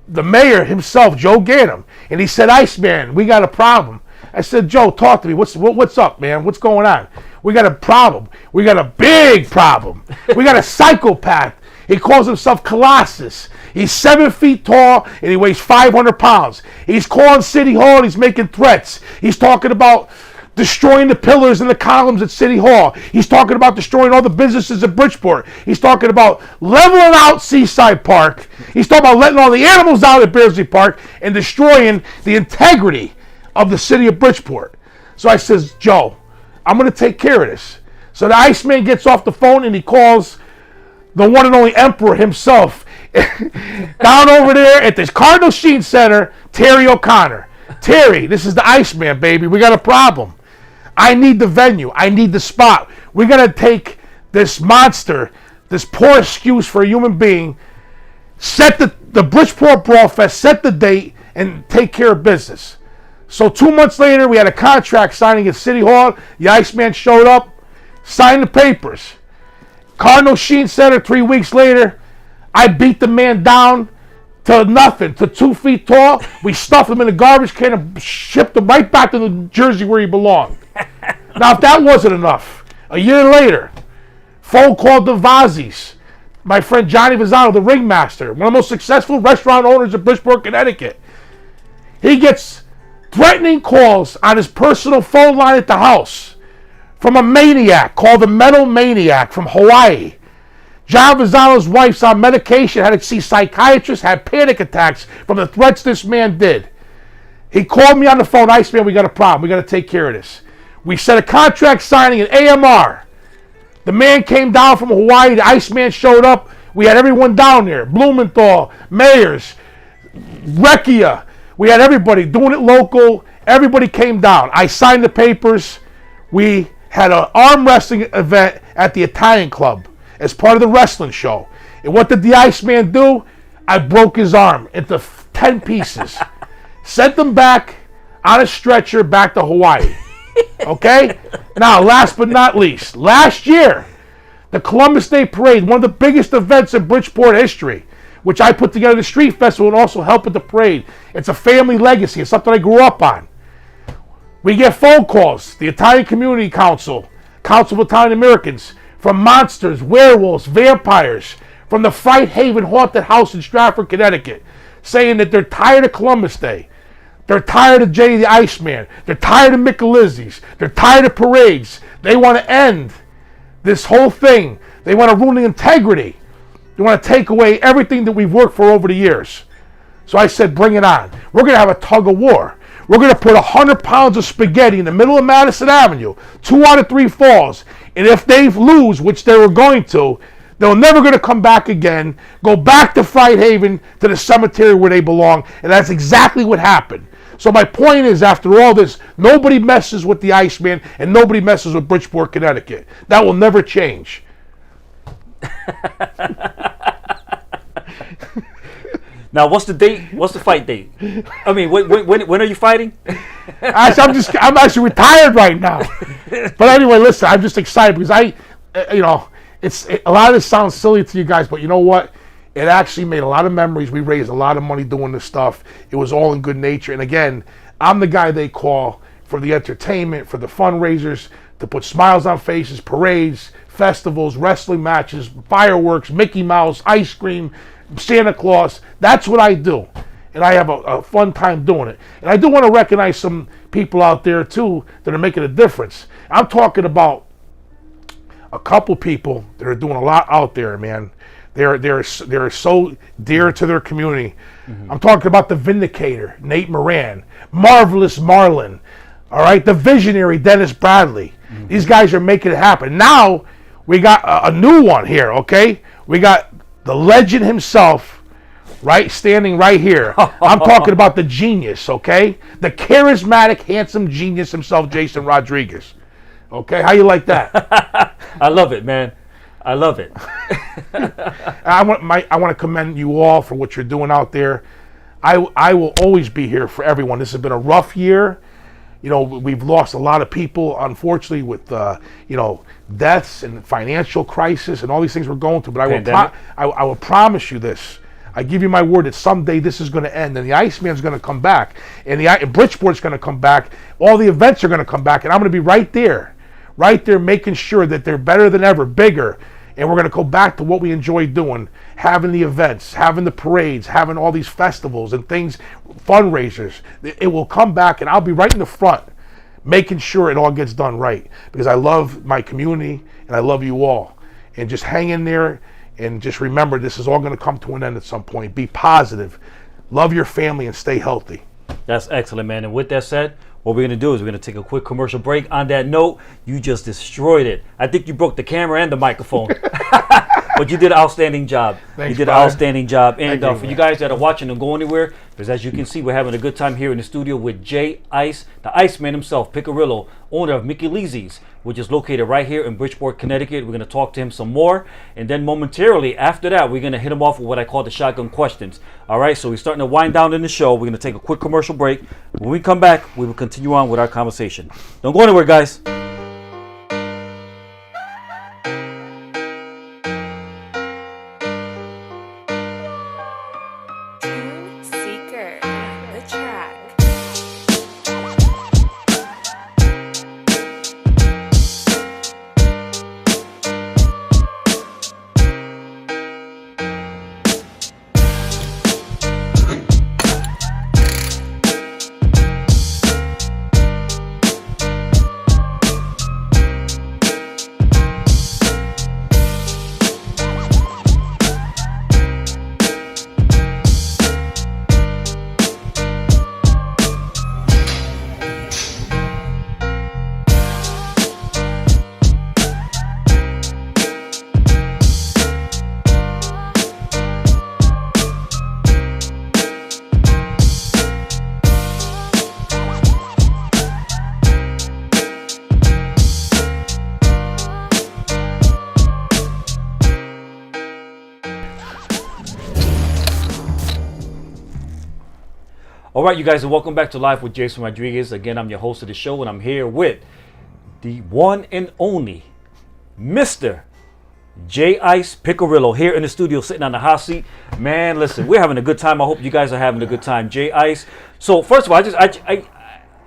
the mayor himself, Joe Ganem. And he said, Iceman, we got a problem. I said, Joe, talk to me. What's up, man? What's going on? We got a problem. We got a big problem. We got a psychopath. He calls himself Colossus. He's 7 feet tall and he weighs 500 pounds. He's calling City Hall and he's making threats. He's talking about destroying the pillars and the columns at City Hall. He's talking about destroying all the businesses at Bridgeport. He's talking about leveling out Seaside Park. He's talking about letting all the animals out at Beardsley Park and destroying the integrity of the city of Bridgeport. So I says, Joe, I'm going to take care of this. So the Iceman gets off the phone and he calls the one and only Emperor himself down over there at this Cardinal Sheen Center, Terry O'Connor. Terry, this is the Iceman, baby. We got a problem. I need the venue. I need the spot. We got to take this monster, this poor excuse for a human being, set the Bridgeport Brawl Fest, set the date, and take care of business. So 2 months later, we had a contract signing at City Hall. The Iceman showed up, signed the papers. Cardinal Sheen Center 3 weeks later, I beat the man down to nothing, to 2 feet tall. We stuffed him in a garbage can and shipped him right back to New Jersey where he belonged. Now, if that wasn't enough, a year later, phone call to Vazzi's. My friend Johnny Vazzano, the ringmaster, one of the most successful restaurant owners of Bridgeport, Connecticut. He gets threatening calls on his personal phone line at the house from a maniac called the Metal Maniac from Hawaii. John Vazzano's wife's on medication, had to see psychiatrists, had panic attacks from the threats this man did. He called me on the phone, Iceman, we got a problem. We got to take care of this. We set a contract signing at AMR. The man came down from Hawaii. The Iceman showed up. We had everyone down there. Blumenthal, Mayers, Recchia. We had everybody doing it local. Everybody came down. I signed the papers. We had an arm wrestling event at the Italian Club as part of the wrestling show. And what did the Iceman do? I broke his arm into 10 pieces. Sent them back on a stretcher back to Hawaii. Okay? Now, last but not least, last year, the Columbus Day Parade, one of the biggest events in Bridgeport history, which I put together the Street Festival and also helped with the parade. It's a family legacy. It's something I grew up on. We get phone calls, the Italian Community Council, Council of Italian Americans, from monsters, werewolves, vampires, from the Fright Haven Haunted House in Stratford, Connecticut, saying that they're tired of Columbus Day. They're tired of Jay the Iceman. They're tired of Michelizzi's. They're tired of parades. They want to end this whole thing. They want to ruin the integrity. They want to take away everything that we've worked for over the years. So I said, bring it on. We're going to have a tug of war. We're going to put 100 pounds of spaghetti in the middle of Madison Avenue, 2 out of 3 falls. And if they lose, which they were going to, they're never going to come back again, go back to Fright Haven, to the cemetery where they belong. And that's exactly what happened. So my point is, after all this, nobody messes with the Iceman and nobody messes with Bridgeport, Connecticut. That will never change. Now, what's the date? What's the fight date? I mean, when are you fighting? I'm actually retired right now. But anyway, listen, I'm just excited because a lot of this sounds silly to you guys, but you know what? It actually made a lot of memories. We raised a lot of money doing this stuff. It was all in good nature. And again, I'm the guy they call for the entertainment, for the fundraisers, to put smiles on faces, parades, festivals, wrestling matches, fireworks, Mickey Mouse, ice cream, Santa Claus. That's what I do. And I have a fun time doing it. And I do want to recognize some people out there, too, that are making a difference. I'm talking about a couple people that are doing a lot out there, man. They're so dear to their community. Mm-hmm. I'm talking about the Vindicator, Nate Moran, Marvelous Marlin, all right, the Visionary, Dennis Bradley. Mm-hmm. These guys are making it happen. Now we got a new one here, okay? We got the legend himself, right, standing right here. I'm talking about the genius, okay? The charismatic, handsome genius himself, Jason Rodriguez. Okay, how you like that? I love it, man. I love it. I want to commend you all for what you're doing out there. I will always be here for everyone. This has been a rough year. You know, we've lost a lot of people, unfortunately, with deaths and financial crisis and all these things we're going through. But I will promise you this. I give you my word that someday this is going to end, and the Iceman's going to come back, and Bridgeport's going to come back. All the events are going to come back, and I'm going to be right there, making sure that they're better than ever, bigger. And we're going to go back to what we enjoy doing, having the events, having the parades, having all these festivals and things, fundraisers. It will come back, and I'll be right in the front, making sure it all gets done right. Because I love my community, and I love you all. And just hang in there, and just remember, this is all going to come to an end at some point. Be positive. Love your family, and stay healthy. That's excellent, man. And with that said, what we're going to do is we're going to take a quick commercial break. On that note, you just destroyed it. I think you broke the camera and the microphone. But you did an outstanding job. Thanks, you did an outstanding job. And for you guys that are watching, don't go anywhere, because as you can see, we're having a good time here in the studio with Jay Ice, the Iceman himself, Piccirillo, owner of Michelizzi's, which is located right here in Bridgeport, Connecticut. We're going to talk to him some more. And then momentarily after that, we're going to hit him off with what I call the shotgun questions. All right, so we're starting to wind down in the show. We're going to take a quick commercial break. When we come back, we will continue on with our conversation. Don't go anywhere, guys. All right, you guys, and welcome back to Live with Jason Rodriguez. Again, I'm your host of the show, and I'm here with the one and only Mr. J. Ice Piccirillo here in the studio, sitting on the hot seat. Man, listen, we're having a good time. I hope you guys are having a good time. J. Ice. So, first of all,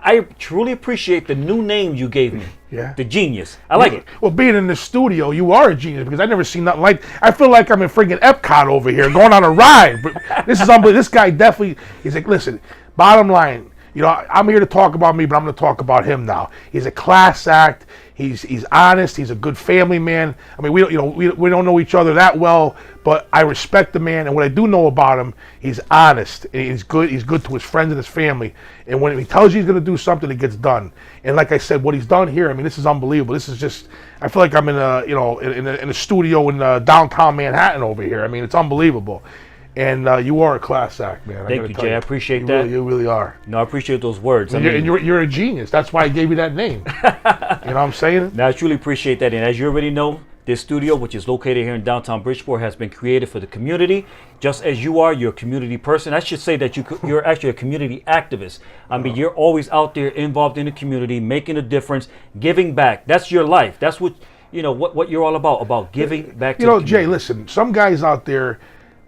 I truly appreciate the new name you gave me. Yeah. The Genius. I like it. Well, being in the studio, you are a genius because I never seen nothing like. I feel like I'm in friggin' Epcot over here, going on a ride. But this is unbelievable. This guy definitely. He's like, listen. Bottom line, you know, I'm here to talk about me, but I'm going to talk about him now. He's a class act. He's honest. He's a good family man. I mean, we don't know each other that well, but I respect the man. And what I do know about him, he's honest. And he's good. He's good to his friends and his family. And when he tells you he's going to do something, it gets done. And like I said, what he's done here, I mean, this is unbelievable. This is just. I feel like I'm in a studio in downtown Manhattan over here. I mean, it's unbelievable. And you are a class act, man. Thank you, Jay. I appreciate that. You really are. No, I appreciate those words. You're a genius. That's why I gave you that name. You know what I'm saying? Now, I truly appreciate that. And as you already know, this studio, which is located here in downtown Bridgeport, has been created for the community. Just as you are, you're a community person. I should say that you're actually a community activist. I mean, you're always out there involved in the community, making a difference, giving back. That's your life. That's what you're all about giving back to the community. Jay, listen, some guys out there,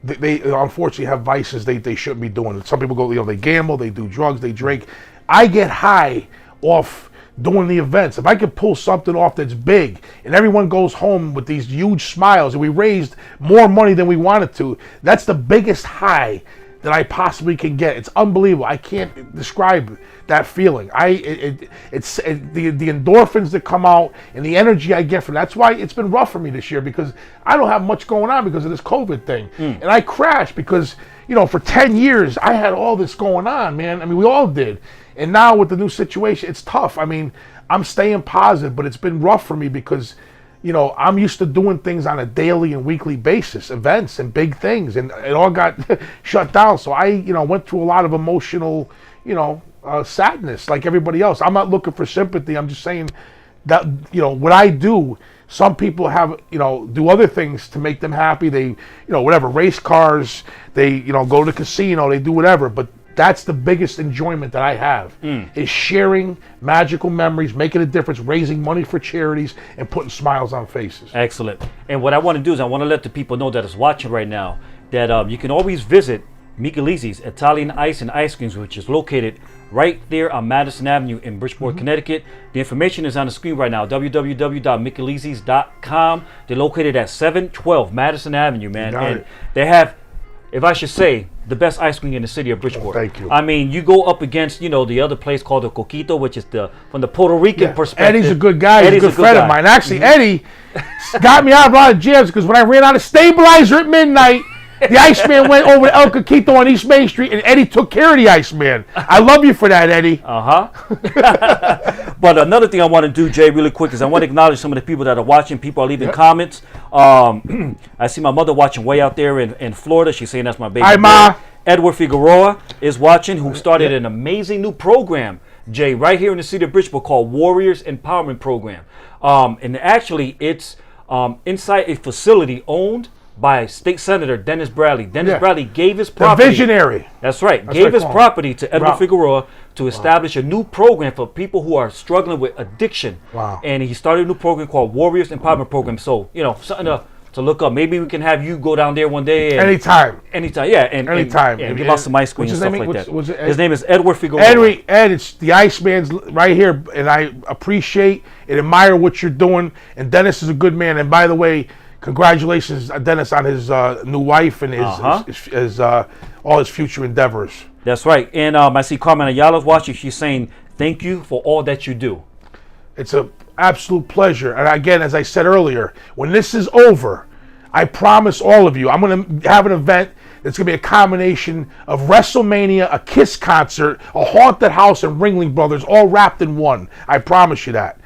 they unfortunately have vices they shouldn't be doing. Some people go, they gamble, they do drugs, they drink. I get high off doing the events. If I could pull something off that's big and everyone goes home with these huge smiles and we raised more money than we wanted to, that's the biggest high that I possibly can get. It's unbelievable. I can't describe that feeling. It's the endorphins that come out and the energy I get from that. That's why it's been rough for me this year because I don't have much going on because of this COVID thing. And I crashed because, for 10 years I had all this going on, man. I mean, we all did. And now with the new situation, it's tough. I mean, I'm staying positive, but it's been rough for me because I'm used to doing things on a daily and weekly basis, events and big things, and it all got shut down. So I, went through a lot of emotional, sadness like everybody else. I'm not looking for sympathy. I'm just saying that, what I do, some people have, do other things to make them happy. They, whatever, race cars, they, go to the casino, they do whatever. But that's the biggest enjoyment that I have is sharing magical memories, making a difference, raising money for charities, and putting smiles on faces. Excellent. And what I want to do is I want to let the people know that is watching right now that you can always visit Michelizi's Italian Ice and Ice Creams, which is located right there on Madison Avenue in Bridgeport, Connecticut. The information is on the screen right now, www.michelizis.com. They're located at 712 Madison Avenue, man. And they have, if I should say, the best ice cream in the city of Bridgeport. Thank you. I mean, you go up against, the other place called the Coquito, which is from the Puerto Rican perspective. Eddie's a good guy. He's a good friend of mine. Actually, Eddie got me out of a lot of jams because when I ran out of stabilizer at midnight, the Iceman went over to El Coquito on East Main Street, and Eddie took care of the Iceman. I love you for that, Eddie. But another thing I want to do, Jay, really quick, is I want to acknowledge some of the people that are watching. People are leaving comments. I see my mother watching way out there in Florida. She's saying that's my baby. Hi, Ma. Edward Figueroa is watching, who started an amazing new program, Jay, right here in the city of Bridgeport called Warriors Empowerment Program. And actually, it's inside a facility owned by State Senator Dennis Bradley. Dennis Bradley gave his property. The visionary. That's right. Gave his property to Edward Figueroa to establish a new program for people who are struggling with addiction. Wow. And he started a new program called Warriors Empowerment Program. So, something to look up. Maybe we can have you go down there one day. And anytime, yeah. Anytime. And give us some ice cream and stuff like that. His name is Edward Figueroa. Ed, it's the Iceman's right here, and I appreciate and admire what you're doing. And Dennis is a good man. And by the way, congratulations, Dennis, on his new wife and his all his future endeavors. That's right. And I see Carmen Ayala's watching. She's saying, thank you for all that you do. It's an absolute pleasure. And again, as I said earlier, when this is over, I promise all of you, I'm going to have an event that's going to be a combination of WrestleMania, a Kiss concert, a haunted house, and Ringling Brothers all wrapped in one. I promise you that.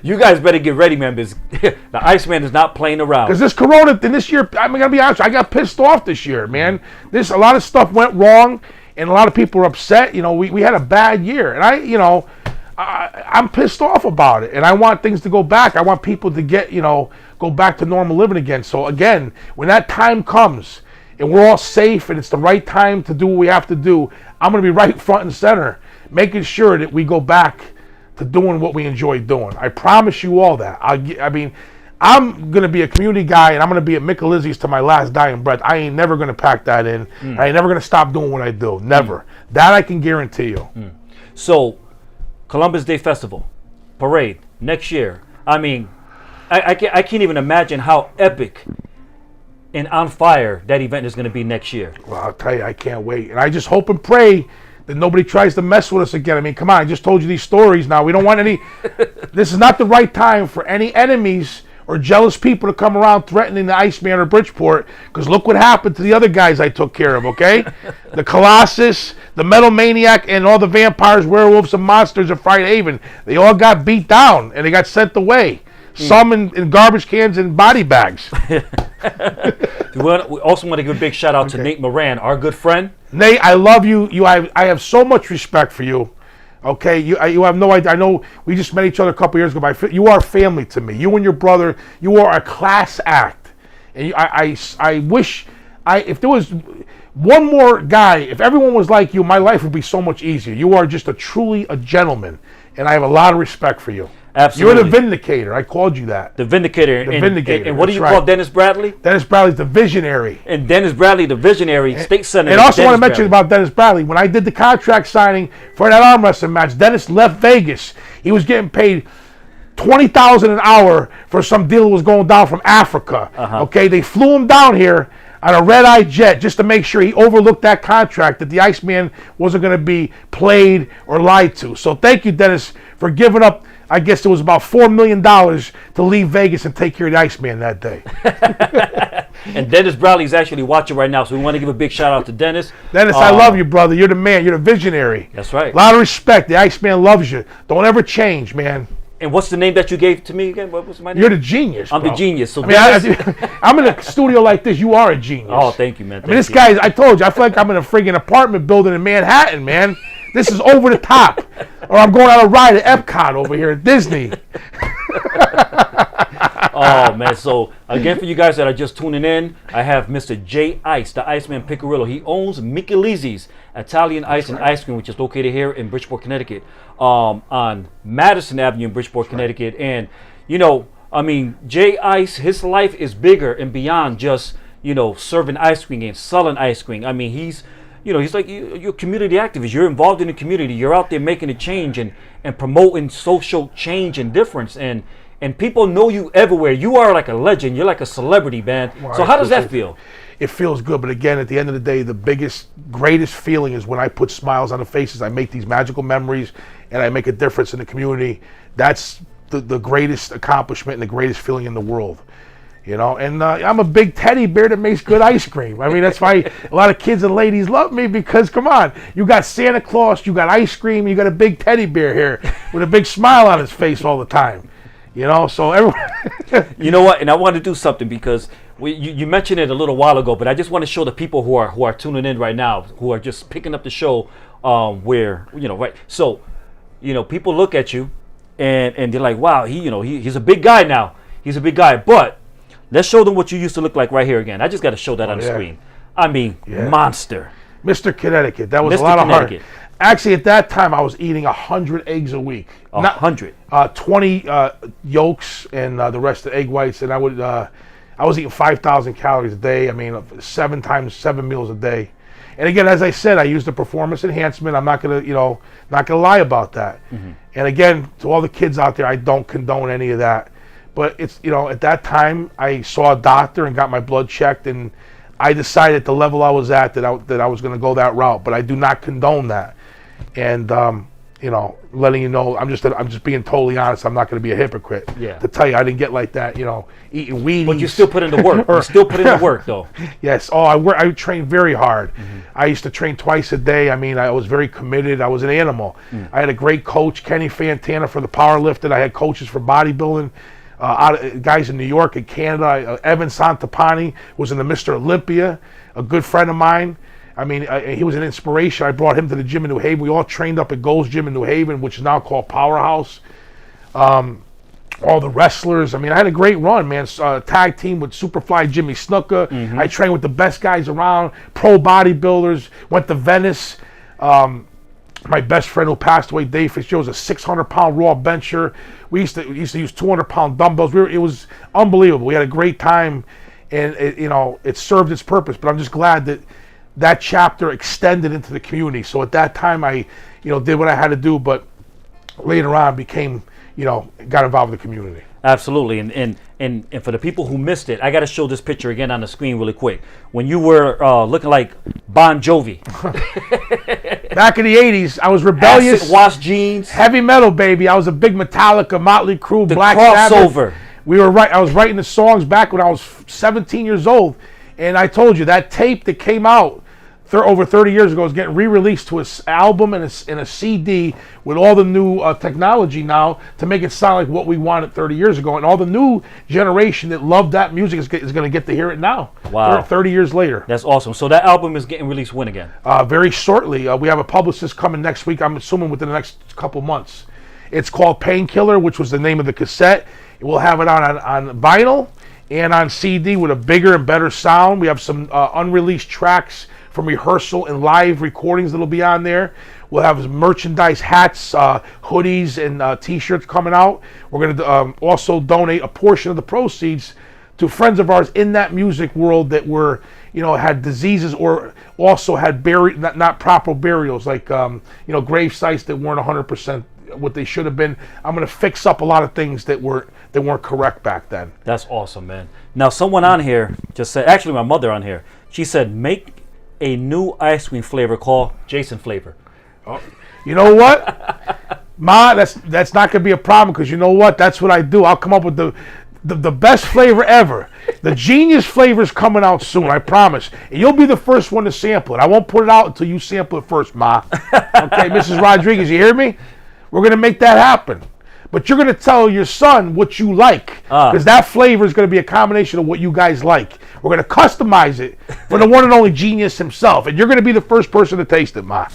You guys better get ready, man, because the Iceman is not playing around. Because this Corona, and this year, I'm going to be honest, I got pissed off this year, man. A lot of stuff went wrong, and a lot of people were upset. We had a bad year, and I'm pissed off about it, and I want things to go back. I want people to go back to normal living again. So again, when that time comes, and we're all safe and it's the right time to do what we have to do, I'm going to be right front and center, making sure that we go back to doing what we enjoy doing. I promise you all that. I'm going to be a community guy, and I'm going to be at Michelizzi's to my last dying breath. I ain't never going to pack that in. I ain't never going to stop doing what I do. Never. That I can guarantee you. So, Columbus Day Festival, parade, next year. I mean, I can't even imagine how epic and on fire that event is going to be next year. Well, I'll tell you, I can't wait. And I just hope and pray that nobody tries to mess with us again. I mean, come on, I just told you these stories now. We don't want any... This is not the right time for any enemies or jealous people to come around threatening the Iceman or Bridgeport, because look what happened to the other guys I took care of, okay? The Colossus, the Metal Maniac, and all the vampires, werewolves, and monsters of Friday Haven. They all got beat down, and they got sent away. Some in garbage cans and body bags. We also want to give a big shout out to Nate Moran, our good friend. Nate, I love you. I have so much respect for you. Okay, you have no idea. I know we just met each other a couple years ago, but you are family to me. You and your brother, you are a class act. And I wish if there was one more guy, if everyone was like you, my life would be so much easier. You are just truly a gentleman, and I have a lot of respect for you. Absolutely. You're the Vindicator. I called you that. The Vindicator. The Vindicator. And what do you That's call right. Dennis Bradley? Dennis Bradley's the visionary. And Dennis Bradley, the visionary, state senator. And also Dennis want to mention Bradley. about Dennis Bradley. When I did the contract signing for that arm wrestling match, Dennis left Vegas. He was getting paid $20,000 an hour for some deal that was going down from Africa. Okay, they flew him down here on a red-eye jet just to make sure he overlooked that contract, that the Iceman wasn't going to be played or lied to. So thank you, Dennis, for giving up. I guess it was about $4 million to leave Vegas and take care of the Iceman that day. And Dennis Bradley is actually watching right now, so we want to give a big shout out to Dennis. Dennis, I love you, brother. You're the man. You're the visionary. That's right. A lot of respect. The Iceman loves you. Don't ever change, man. And what's the name that you gave to me again? What was my name? You're the genius. I'm bro. the genius. So I mean, I'm in a studio like this. You are a genius. Oh, thank you, man. I mean, this guy, I told you, I feel like I'm in a friggin' apartment building in Manhattan, man. This is over the top. Or I'm going on a ride at Epcot over here at Disney. Oh, man. So, again, for you guys that are just tuning in, I have Mr. J. Ice, the Iceman Piccirillo. He owns Michelizzi's Italian Ice and Ice Cream, which is located here in Bridgeport, Connecticut, on Madison Avenue in Bridgeport, Connecticut. And, you know, I mean, J. Ice, his life is bigger and beyond just, you know, serving ice cream and selling ice cream. I mean, he's like you're a community activist. You're involved in the community. You're out there making a change and promoting social change and difference. And people know you everywhere. You are like a legend. You're like a celebrity, man. Well, so how does that feel? It feels good, but again, at the end of the day, the biggest, greatest feeling is when I put smiles on the faces. I make these magical memories, and I make a difference in the community. That's the greatest accomplishment and the greatest feeling in the world. You know, and I'm a big teddy bear that makes good ice cream. I mean, that's why a lot of kids and ladies love me, because, come on, you got Santa Claus, you got ice cream, you got a big teddy bear here with a big smile on his face all the time. You know, so everyone... You know what? And I want to do something because you mentioned it a little while ago, but I just want to show the people who are tuning in right now, who are just picking up the show, where, you know, right. So, you know, people look at you and they're like, wow, he's a big guy now. He's a big guy. But let's show them what you used to look like right here again. I just got to show that on the screen. I mean, monster. Mr. Connecticut. That was Mr. a lot of Connecticut. heart. Actually, at that time, I was eating 100 eggs a week. 100. 20 yolks and the rest of the egg whites, and I was eating 5,000 calories a day. I mean, 7 meals a day. And again, as I said, I used the performance enhancement. I'm not gonna lie about that. Mm-hmm. And again, to all the kids out there, I don't condone any of that. But it's, you know, at that time, I saw a doctor and got my blood checked, and I decided at the level I was at that I was going to go that route. But I do not condone that. And you know, letting you know, I'm just being totally honest. I'm not going to be a hypocrite. Yeah. To tell you, I didn't get like that. You know, eating Wheaties. But you still put in the work. You still put in the work, though. Yes. Oh, I trained very hard. Mm-hmm. I used to train twice a day. I mean, I was very committed. I was an animal. I had a great coach, Kenny Fantana, for the powerlifting. I had coaches for bodybuilding. Guys in New York and Canada. Evan Santapani was in the Mr. Olympia, a good friend of mine. I mean, he was an inspiration. I brought him to the gym in New Haven. We all trained up at Gold's Gym in New Haven, which is now called Powerhouse. all the wrestlers. I mean, I had a great run, man. Tag team with Superfly Jimmy Snuka. I trained with the best guys around, pro bodybuilders. Went to Venice. My best friend who passed away, Dave Fitzgerald, was a 600-pound raw bencher. We used to use 200-pound dumbbells. It was unbelievable. We had a great time, and it served its purpose. But I'm just glad that chapter extended into the community. So at that time, I did what I had to do, but later on became got involved in the community. Absolutely, and for the people who missed it, I got to show this picture again on the screen really quick. When you were looking like Bon Jovi. Back in the 80s, I was rebellious. Acid wash jeans. Heavy metal, baby. I was a big Metallica, Motley Crue, The Black crossover. Sabbath. I was writing the songs back when I was 17 years old, and I told you that tape that came out over 30 years ago is getting re-released to an album and a CD with all the new technology now to make it sound like what we wanted 30 years ago. And all the new generation that loved that music is going to get to hear it now. Wow. 30 years later. That's awesome. So that album is getting released when again? Very shortly. We have a publicist coming next week, I'm assuming within the next couple months. It's called Painkiller, which was the name of the cassette. We'll have it on vinyl and on CD with a bigger and better sound. We have some unreleased tracks from rehearsal and live recordings that'll be on there. We'll have merchandise, hats, hoodies, and t-shirts coming out. We're going to also donate a portion of the proceeds to friends of ours in that music world that were, had diseases or also had not proper burials, like grave sites that weren't 100% what they should have been. I'm going to fix up a lot of things that weren't correct back then. That's awesome, man. Now, someone on here just said, actually my mother on here, she said, make a new ice cream flavor called Jason flavor. Oh, you know what? Ma, that's not going to be a problem, because you know what? That's what I do. I'll come up with the best flavor ever. The genius flavor is coming out soon, I promise. And you'll be the first one to sample it. I won't put it out until you sample it first, Ma. Okay, Mrs. Rodriguez, you hear me? We're going to make that happen. But you're going to tell your son what you like, because that flavor is going to be a combination of what you guys like. We're going to customize it for the one and only genius himself, and you're going to be the first person to taste it, Ma.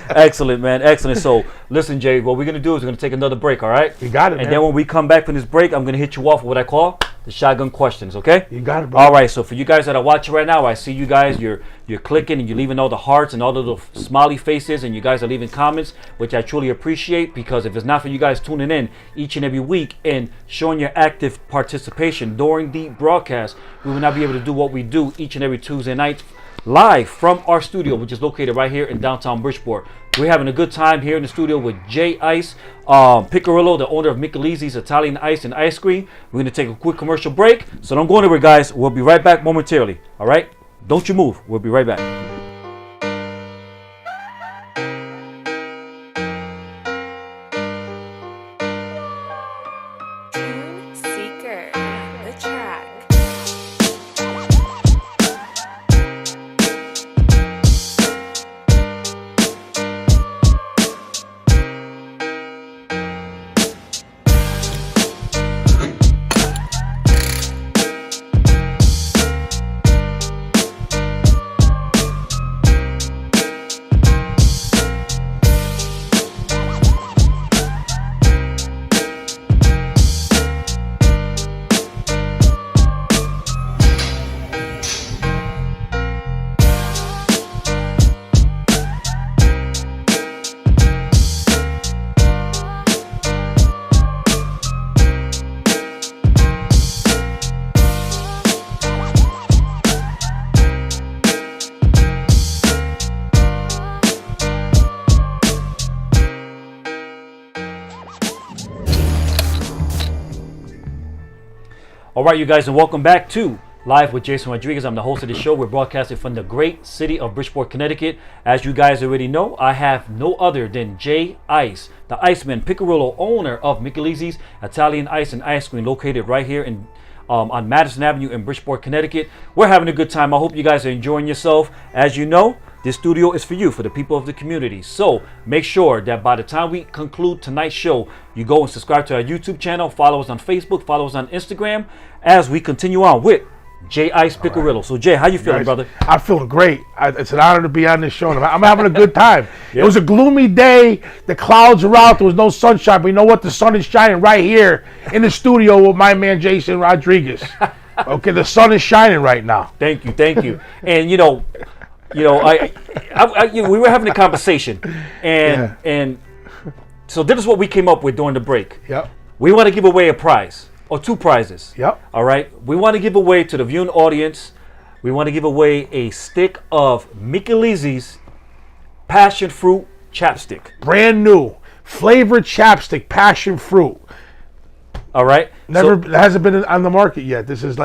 Excellent, man. Excellent. So, listen, Jay, what we're going to do is we're going to take another break, all right? You got it, And man. then when we come back from this break, I'm going to hit you off with what I call the shotgun questions, okay? You got it, bro. All right, so for you guys that are watching right now, I see you guys, you're clicking and you're leaving all the hearts and all the little smiley faces, and you guys are leaving comments, which I truly appreciate, because if it's not for you guys tuning in each and every week and showing your active participation during the broadcast, we will not be able to do what we do each and every Tuesday night live from our studio, which is located right here in downtown Bridgeport. We're having a good time here in the studio with Jay Ice, Piccirillo, the owner of Michelizi's Italian Ice and Ice Cream. We're going to take a quick commercial break, so don't go anywhere, guys. We'll be right back momentarily, all right? Don't you move. We'll be right back. Tune Seeker, the track. All right, you guys, and welcome back to Live with Jason Rodriguez. I'm the host of the show. We're broadcasting from the great city of Bridgeport, Connecticut. As you guys already know, I have no other than Jay Ice, the Iceman Piccirillo, owner of Michelizi's Italian Ice and Ice Cream, located right here in on Madison Avenue in Bridgeport, Connecticut. We're having a good time. I hope you guys are enjoying yourself. As you know, this studio is for you, for the people of the community. So make sure that by the time we conclude tonight's show, you go and subscribe to our YouTube channel, follow us on Facebook, follow us on Instagram, as we continue on with J Ice Piccirillo. So Jay, how you feeling, Guys, brother? I'm feeling great. It's an honor to be on this show. And I'm having a good time. Yep. It was a gloomy day. The clouds are out. There was no sunshine. But you know what? The sun is shining right here in the studio with my man Jason Rodriguez. Okay, the sun is shining right now. Thank you. And we were having a conversation, and so this is what we came up with during the break. Yep. We want to give away a prize or two prizes. Yep. All right. We want to give away to the viewing audience. We want to give away a stick of Piccirillo's passion fruit chapstick. Brand new flavored chapstick, passion fruit. All right. It hasn't been on the market yet. This is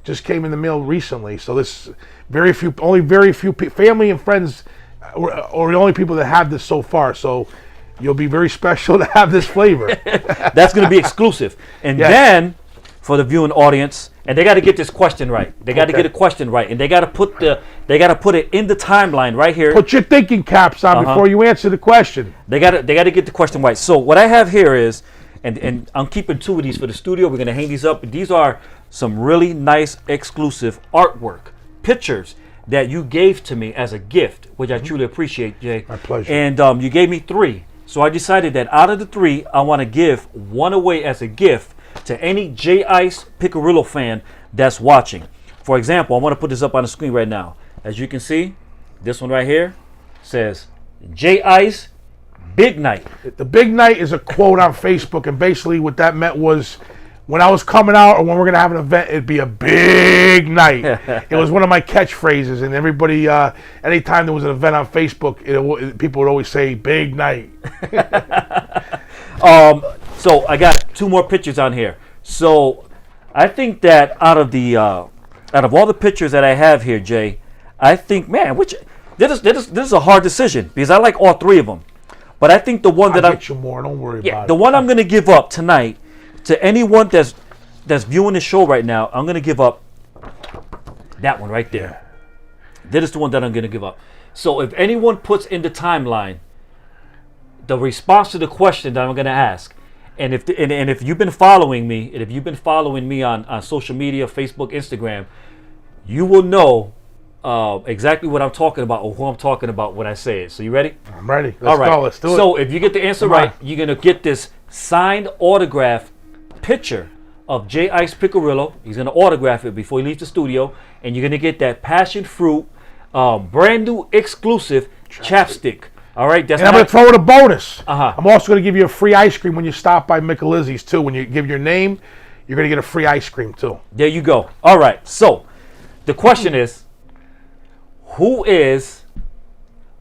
just came in the mail recently. So this very few family and friends or the only people that have this so far. So you'll be very special to have this flavor. That's going to be exclusive. And then for the viewing audience, and they got to get this question right. They got to get a question right, and they got to put it in the timeline right here. Put your thinking caps on before you answer the question. They got to get the question right. So what I have here is, and I'm keeping two of these for the studio. We're going to hang these up. These are some really nice exclusive artwork, pictures that you gave to me as a gift, which I truly appreciate, Jay. My pleasure. And you gave me 3. So I decided that out of the 3, I want to give one away as a gift to any J Ice Piccirillo fan that's watching. For example, I want to put this up on the screen right now. As you can see, this one right here says J Ice Big Night. The big night is a quote on Facebook, and basically what that meant was when I was coming out or when we're going to have an event, it'd be a big night. It was one of my catchphrases, and everybody, anytime there was an event on Facebook, people would always say, big night. So I got 2 more pictures on here. So I think that out of all the pictures that I have here, Jay, I think, man, this is a hard decision because I like all 3 of them. But I think the one that I'll get you more. Don't worry about it. The one I'm going to give up tonight to anyone that's viewing the show right now, I'm going to give up that one right there. That is the one that I'm going to give up. So if anyone puts in the timeline the response to the question that I'm going to ask, and if you've been following me, on social media, Facebook, Instagram, you will know exactly what I'm talking about or who I'm talking about when I say it. So you ready? I'm ready. Let's go. Let's do it. So if you get the answer right, you're going to get this signed autograph picture of J Ice Piccirillo. He's going to autograph it before he leaves the studio. And you're going to get that passion fruit, brand new exclusive chapstick. All right. And I'm going to throw in a bonus. I'm also going to give you a free ice cream when you stop by Piccirillo's too. When you give your name, you're going to get a free ice cream too. There you go. All right. So the question is, who is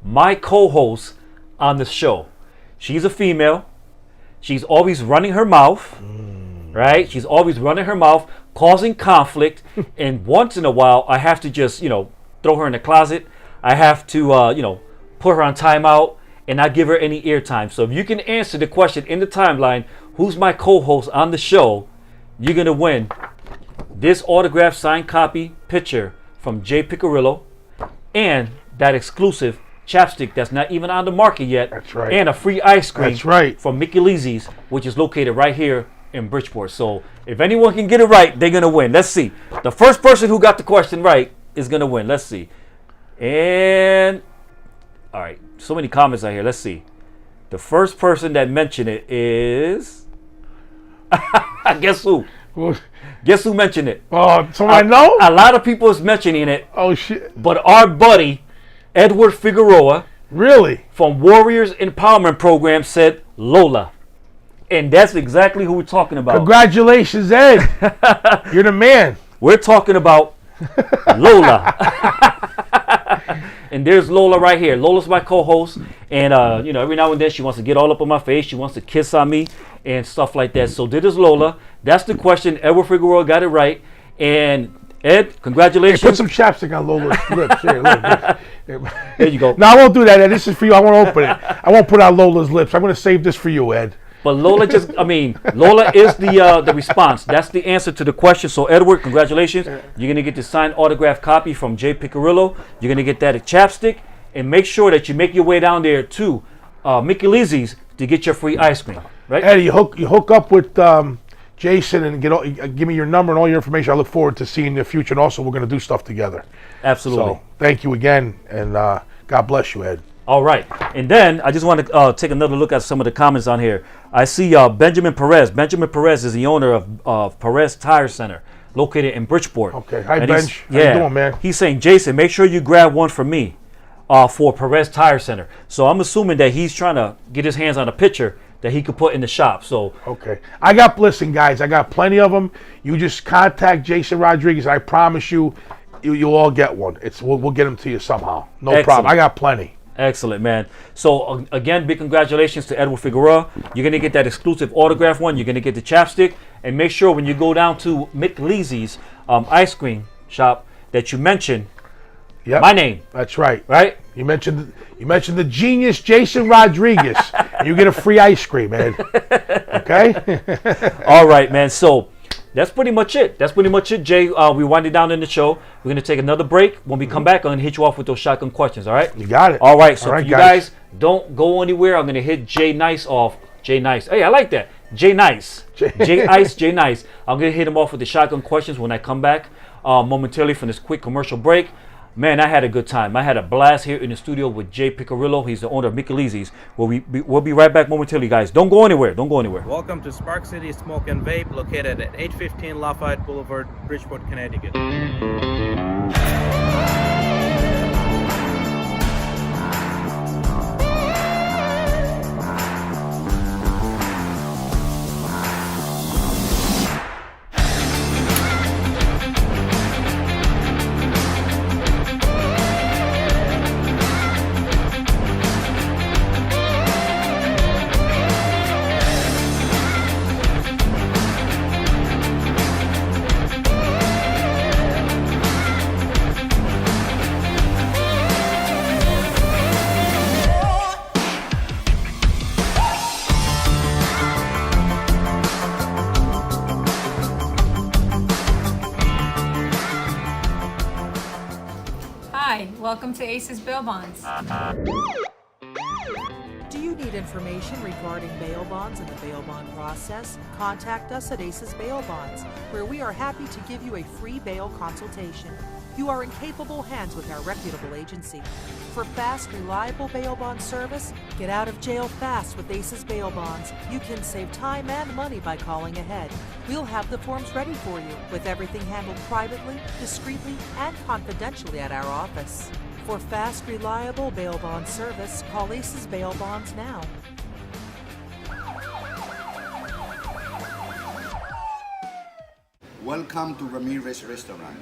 my co-host on the show? She's a female. She's always running her mouth, right? She's always running her mouth, causing conflict. And once in a while, I have to just, throw her in the closet. I have to, put her on timeout and not give her any airtime. So if you can answer the question in the timeline, who's my co-host on the show, you're going to win this autographed signed copy picture from Jay Piccirillo and that exclusive chapstick that's not even on the market yet. That's right. And a free ice cream. That's right. From Piccirillo's, which is located right here in Bridgeport. So if anyone can get it right, they're going to win. Let's see. The first person who got the question right is going to win. Let's see. And, all right, so many comments out here. Let's see. The first person that mentioned it is, guess who? Guess who mentioned it? Someone I know? A lot of people is mentioning it. Oh, shit. But our buddy, Edward Figueroa, really, from Warriors Empowerment Program, said Lola. And that's exactly who we're talking about. Congratulations, Ed. You're the man. We're talking about Lola. And there's Lola right here. Lola's my co-host. And, every now and then she wants to get all up on my face. She wants to kiss on me and stuff like that. So this is Lola. That's the question. Edward Figueroa got it right. And Ed, congratulations. Hey, put some chapstick on Lola's lips. Here, look. There you go. No, I won't do that, Ed. This is for you. I won't open it. I won't put on Lola's lips. I'm going to save this for you, Ed. But Lola Lola is the response. That's the answer to the question. So Edward, congratulations. You're going to get the signed autographed copy from Jay Piccirillo. You're going to get that at chapstick. And make sure that you make your way down there to Piccirillo's to get your free ice cream. Right? Eddie, you hook up with Jason, and give me your number and all your information. I look forward to seeing you in the future, and also we're going to do stuff together. Absolutely. So thank you again, and God bless you, Ed. All right. And then I just want to take another look at some of the comments on here. I see Benjamin Perez. Benjamin Perez is the owner of Perez Tire Center, located in Bridgeport. Okay. Hi, And Benj. Yeah, How you doing, man? He's saying, Jason, make sure you grab one for me for Perez Tire Center. So I'm assuming that he's trying to get his hands on a picture that he could put in the shop. So okay. Listen, guys, I got plenty of them. You just contact Jason Rodriguez. I promise you'll all get one. We'll get them to you somehow. No Excellent. problem. I got plenty. excellent, man. So again, big congratulations to Edward Figueroa. You're gonna get that exclusive autograph one. You're gonna get the chapstick, and make sure when you go down to Mick Leesy's ice cream shop that you mention my name. That's right. Right? You mentioned the genius Jason Rodriguez. And you get a free ice cream, man. Okay? All right, man. So that's pretty much it. Jay. We winding down in the show. We're going to take another break. When we come back, I'm going to hit you off with those shotgun questions, all right? You got it. All right, so All right, for you guys, don't go anywhere. I'm going to hit Jay Nice off. Jay Nice. Hey, I like that. Jay Nice. Jay Ice, Jay Nice. I'm going to hit him off with the shotgun questions when I come back momentarily from this quick commercial break. Man, I had a good time. I had a blast here in the studio with Jay Piccirillo. He's the owner of Mickey Leesy's. We'll be right back momentarily, guys. Don't go anywhere. Welcome to Spark City Smoke and Vape, located at 815 Lafayette Boulevard, Bridgeport, Connecticut. Hi, welcome to Aces Bail Bonds. Do you need information regarding bail bonds and the bail bond process? Contact us at Aces Bail Bonds, where we are happy to give you a free bail consultation. You are in capable hands with our reputable agency. For fast, reliable bail bond service, get out of jail fast with Aces Bail Bonds. You can save time and money by calling ahead. We'll have the forms ready for you, with everything handled privately, discreetly, and confidentially at our office. For fast, reliable bail bond service, call Aces Bail Bonds now. Welcome to Ramirez Restaurant.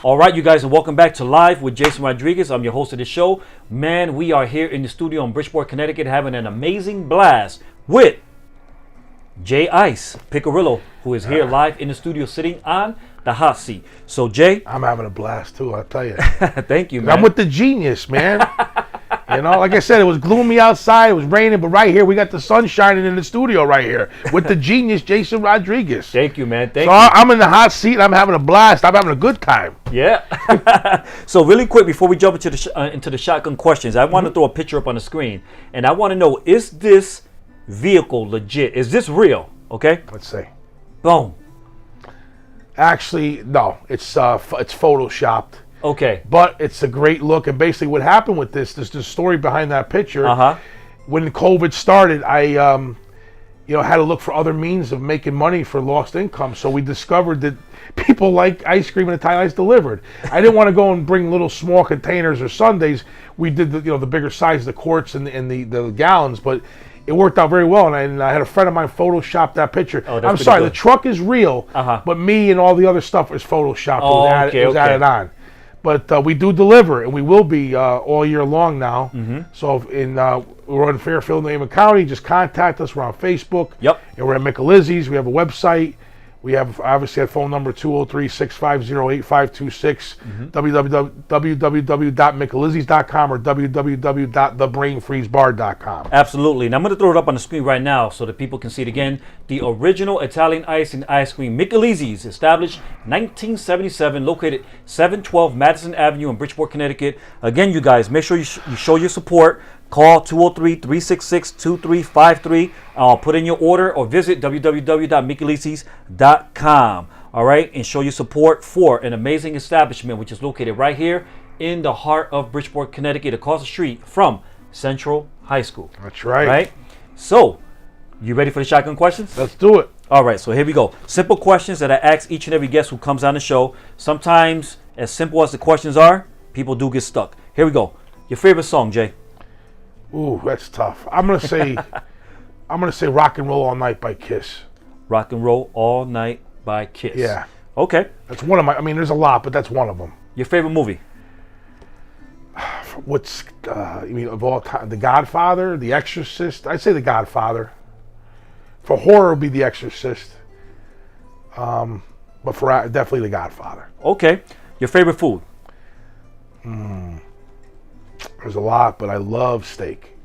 All right, you guys, and welcome back to Live with Jason Rodriguez. I'm your host of the show. Man, we are here in the studio in Bridgeport, Connecticut, having an amazing blast with Jay Ice Piccirillo, who is here live in the studio sitting on the hot seat. So, Jay. I'm having a blast, too, I'll tell you. Thank you, man. I'm with the genius, man. You know, like I said, it was gloomy outside, it was raining, but right here, we got the sun shining in the studio right here with the genius, Jason Rodriguez. Thank you, man. Thank you. you. I'm in the hot seat, and I'm having a blast. I'm having a good time. Yeah. So really quick, before we jump into the shotgun questions, I want to throw a picture up on the screen, and I want to know, is this vehicle legit? Is this real? Okay? Let's see. Boom. Actually, no. It's photoshopped. Okay. But it's a great look. And basically what happened with this, there's the story behind that picture. When COVID started, I had to look for other means of making money for lost income. So we discovered that people like ice cream and Italian ice delivered. I didn't want to go and bring little small containers or sundaes. We did the bigger size, the quarts and the gallons, but it worked out very well. And I had a friend of mine Photoshop that picture. Oh, I'm sorry, good. The truck is real, but me and all the other stuff is Photoshopped. It was added on. But we do deliver, and we will be all year long now. So we're in Fairfield, New Haven County. Just contact us. We're on Facebook. Yep. And we're at Michelizzi's. We have a website. We have obviously a phone number 203-650-8526, www.michelizzi's.com or www.thebrainfreezebar.com. Absolutely. And I'm going to throw it up on the screen right now so that people can see it again. The original Italian ice and ice cream, Michelizzi's, established 1977, located 712 Madison Avenue in Bridgeport, Connecticut. Again, you guys, make sure you show your support. Call 203-366-2353. Put in your order or visit www.michelizzi's.com. All right, and show your support for an amazing establishment which is located right here in the heart of Bridgeport, Connecticut, across the street from Central High School. That's right. Right? So, you ready for the shotgun questions? Let's do it. All right, so here we go. Simple questions that I ask each and every guest who comes on the show. Sometimes, as simple as the questions are, people do get stuck. Here we go. Your favorite song, Jay? Ooh, that's tough. I'm gonna say "Rock and Roll All Night" by Kiss. Rock and Roll All Night by Kiss. Yeah. Okay. That's one of my. I mean, there's a lot, but that's one of them. Your favorite movie? What's you mean of all time? The Godfather, The Exorcist. I'd say The Godfather. For horror, it would be The Exorcist. But for definitely The Godfather. Okay. Your favorite food? There's a lot, but I love steak.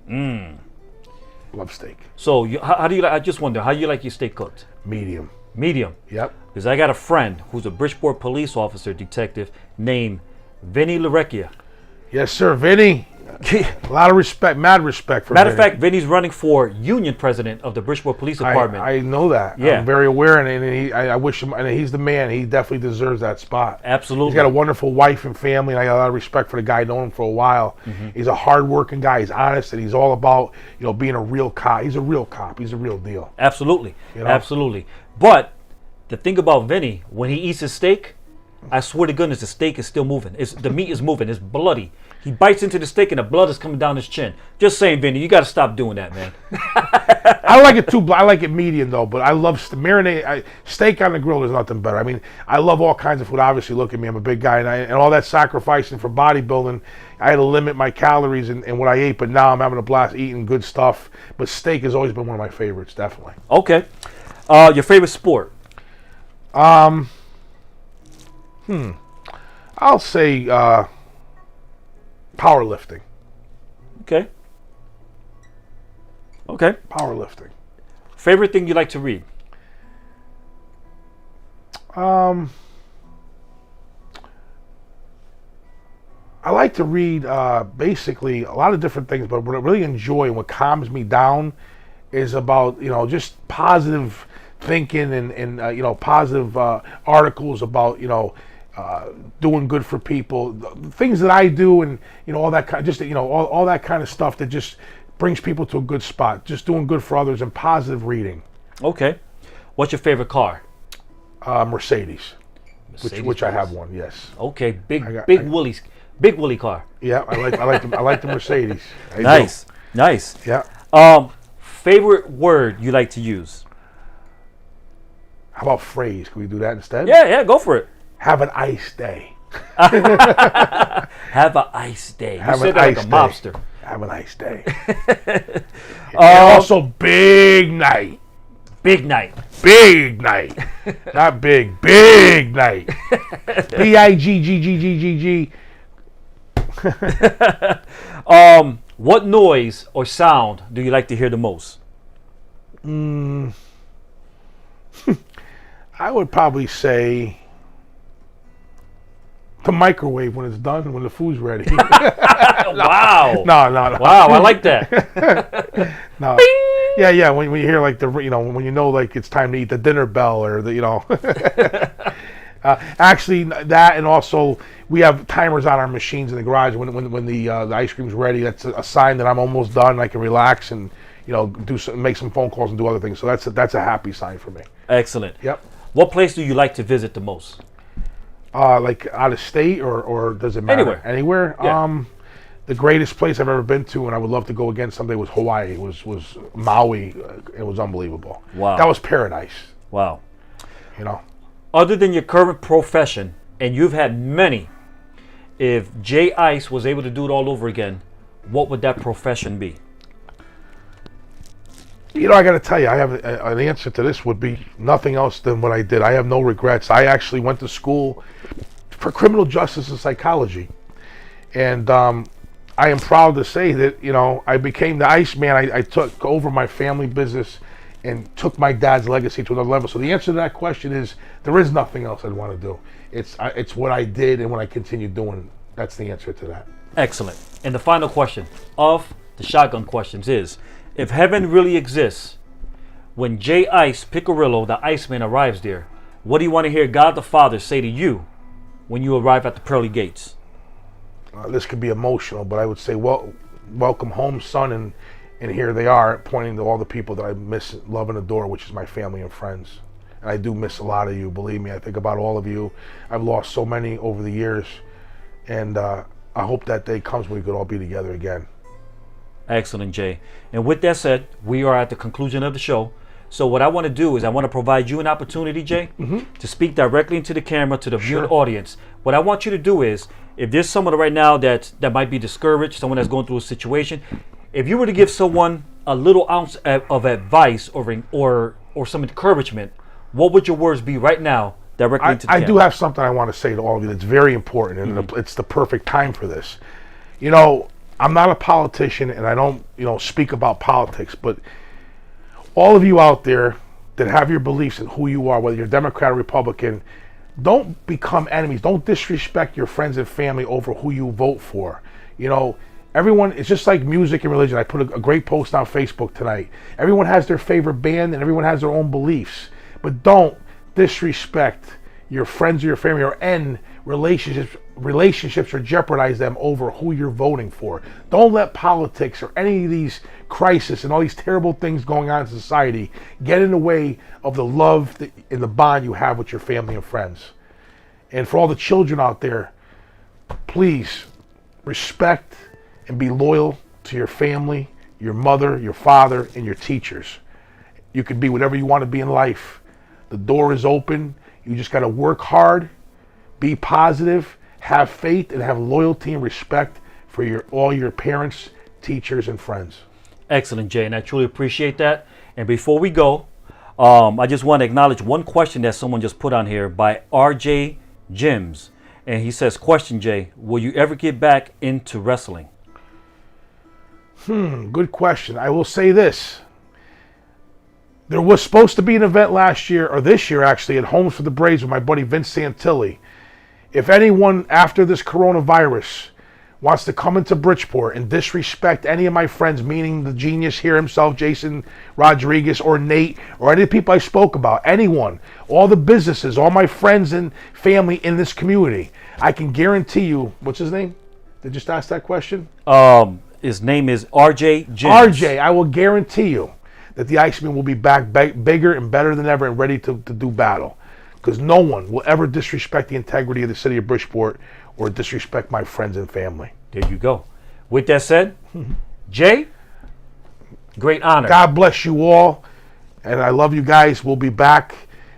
Love steak. So, how do you like? I just wonder, how do you like your steak cooked? Medium. Medium. Yep. Because I got a friend who's a Bridgeport police officer detective named Vinny Larecchia. Yes, sir, Vinny. A lot of respect, mad respect for. Matter of Vinny. fact, Vinny's running for union president of the Bridgeport Police Department. I know that. Yeah. I'm very aware, and I wish him. And he's the man. He definitely deserves that spot. Absolutely. He's got a wonderful wife and family, and I got a lot of respect for the guy. I've known him for a while. He's a hard-working guy. He's honest, and he's all about being a real cop. He's a real cop. He's a real deal. Absolutely. You know? Absolutely. But the thing about Vinny, when he eats his steak, I swear to goodness, the steak is still moving. The meat is moving. It's bloody. He bites into the steak and the blood is coming down his chin. Just saying, Vinny, you got to stop doing that, man. I like it too. I like it medium though, but I love marinade. Steak on the grill is nothing better. I mean, I love all kinds of food. Obviously, look at me, I'm a big guy, and all that sacrificing for bodybuilding, I had to limit my calories and what I ate. But now I'm having a blast eating good stuff. But steak has always been one of my favorites, definitely. Okay. Your favorite sport? I'll say powerlifting. Okay. Okay. Powerlifting. Favorite thing you like to read? I like to read basically a lot of different things, but what I really enjoy and what calms me down is about just positive thinking and positive articles about doing good for people, the things that I do, and all that kind, just all that kind of stuff that just brings people to a good spot. Just doing good for others and positive reading. Okay. What's your favorite car? Mercedes, Mercedes which I Benz. have one. Yes. Okay, big Willie car. Yeah, I like the Mercedes. I Nice, do. nice. Yeah. Favorite word you like to use? How about phrase? Can we do that instead? Yeah, go for it. Have an ice day. Have a ice day. You said that like a mobster. Have a nice day. And also, big night. Big night. Big night. Not big. Big night. BIGGGGGG. What noise or sound do you like to hear the most? I would probably say the microwave when it's done, when the food's ready. Wow. No. Wow, I like that. No. Yeah. When you hear like when like it's time to eat the dinner bell or the actually that, and also we have timers on our machines in the garage when the ice cream's ready. That's a sign that I'm almost done. I can relax and make some phone calls and do other things. So that's a happy sign for me. Excellent. Yep. What place do you like to visit the most? Like out of state or does it matter? Anywhere. Yeah. The greatest place I've ever been to, and I would love to go again someday, was Hawaii. It was Maui. It was unbelievable. Wow. That was paradise. Wow. You know. Other than your current profession, and you've had many if Jay Ice was able to do it all over again, what would that profession be? You know, I got to tell you, I have an answer to this would be nothing else than what I did. I have no regrets. I actually went to school for criminal justice and psychology. And I am proud to say that, you know, I became the Iceman. I took over my family business and took my dad's legacy to another level. So the answer to that question is there is nothing else I'd want to do. It's what I did and what I continue doing. That's the answer to that. Excellent. And the final question of the shotgun questions is, if heaven really exists, when Jay Ice Piccirillo, the Iceman, arrives there, what do you want to hear God the Father say to you when you arrive at the pearly gates? This could be emotional, but I would say, well, welcome home, son, and here they are, pointing to all the people that I miss, love, and adore, which is my family and friends. And I do miss a lot of you, believe me. I think about all of you. I've lost so many over the years, and I hope that day comes when we could all be together again. Excellent, Jay. And with that said, we are at the conclusion of the show. So what I want to do is I want to provide you an opportunity, Jay, to speak directly into the camera to the viewing audience. What I want you to do is, if there's someone right now that might be discouraged, someone that's going through a situation, if you were to give someone a little ounce of advice or some encouragement, what would your words be right now directly into the camera? I do have something I want to say to all of you that's very important, and it's the perfect time for this. You know, I'm not a politician, and I don't, speak about politics, but all of you out there that have your beliefs in who you are, whether you're Democrat or Republican, don't become enemies. Don't disrespect your friends and family over who you vote for. You know, everyone, it's just like music and religion. I put a great post on Facebook tonight. Everyone has their favorite band and everyone has their own beliefs. But don't disrespect your friends or your family or end relationships or jeopardize them over who you're voting for. Don't let politics or any of these crises and all these terrible things going on in society get in the way of the love and the bond you have with your family and friends. And for all the children out there, please respect and be loyal to your family, your mother, your father, and your teachers. You can be whatever you want to be in life. The door is open. You just got to work hard, be positive, have faith, and have loyalty and respect for all your parents, teachers, and friends. Excellent, Jay, and I truly appreciate that. And before we go, I just want to acknowledge one question that someone just put on here by RJ Jims. And he says, question, Jay, will you ever get back into wrestling? Good question. I will say this. There was supposed to be an event last year, or this year actually, at Homes for the Braves with my buddy Vince Santilli. If anyone after this coronavirus wants to come into Bridgeport and disrespect any of my friends, meaning the genius here himself, Jason Rodriguez, or Nate, or any of the people I spoke about, anyone, all the businesses, all my friends and family in this community, I can guarantee you, what's his name? Did you just ask that question? His name is RJ Jims. RJ, I will guarantee you that the Iceman will be back bigger and better than ever and ready to do battle. Because no one will ever disrespect the integrity of the city of Bridgeport or disrespect my friends and family. There you go. With that said, Jay, great honor. God bless you all. And I love you guys. We'll be back.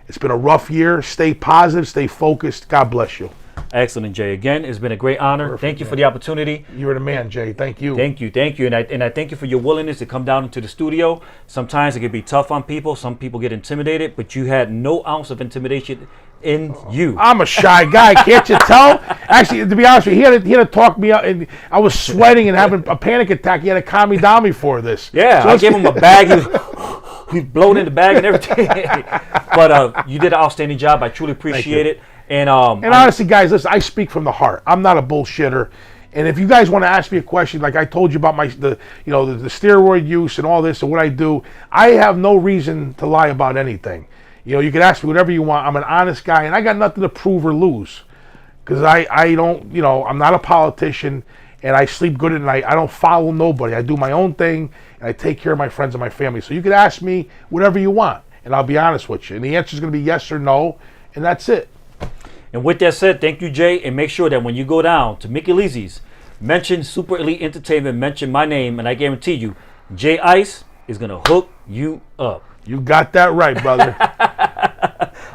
It's been a rough year. Stay positive. Stay focused. God bless you. Excellent, Jay. Again, it's been a great honor. Perfect, thank you man. for the opportunity. You're the man, Jay. Thank you. Thank you. And I thank you for your willingness to come down into the studio. Sometimes it can be tough on people. Some people get intimidated, but you had no ounce of intimidation in you. I'm a shy guy, can't you tell? Actually, to be honest with you, he had to talk me up, and I was sweating and having a panic attack. He had to calm me down before this. Yeah, so I gave him a bag. He was blown in the bag and everything. But you did an outstanding job. I truly appreciate it. And honestly, guys, listen, I speak from the heart. I'm not a bullshitter. And if you guys want to ask me a question, like I told you about the steroid use and all this and what I do, I have no reason to lie about anything. You can ask me whatever you want. I'm an honest guy, and I got nothing to prove or lose. Because I don't, I'm not a politician, and I sleep good at night. I don't follow nobody. I do my own thing, and I take care of my friends and my family. So you can ask me whatever you want, and I'll be honest with you. And the answer is going to be yes or no, and that's it. And with that said, thank you, Jay. And make sure that when you go down to Mickey Lizzy's, mention Super Elite Entertainment, mention my name, and I guarantee you, Jay Ice is going to hook you up. You got that right, brother.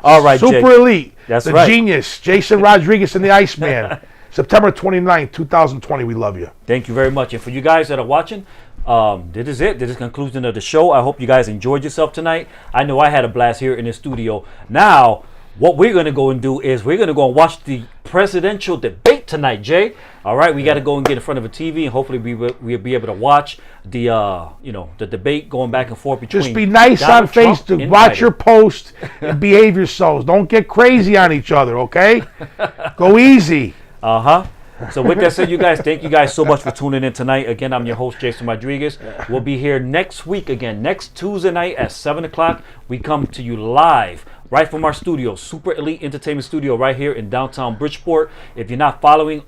All right, Super Jay. Elite. That's the right. Genius, Jason Rodriguez and the Iceman. September 29th, 2020. We love you. Thank you very much. And for you guys that are watching, this is it. This is the conclusion of the show. I hope you guys enjoyed yourself tonight. I know I had a blast here in the studio. Now, what we're going to go and do is we're going to go and watch the presidential debate tonight, Jay. All right, we got to go and get in front of a TV, and hopefully we'll be able to watch the the debate going back and forth between. Just be nice Donald on Trump Facebook. and Watch Biden. your post and behave yourselves. Don't get crazy on each other, okay? Go easy. So with that said, you guys, thank you guys so much for tuning in tonight. Again, I'm your host, Jason Rodriguez. We'll be here next week again, next Tuesday night at 7 o'clock. We come to you live right from our studio, Super Elite Entertainment Studio right here in downtown Bridgeport. If you're not following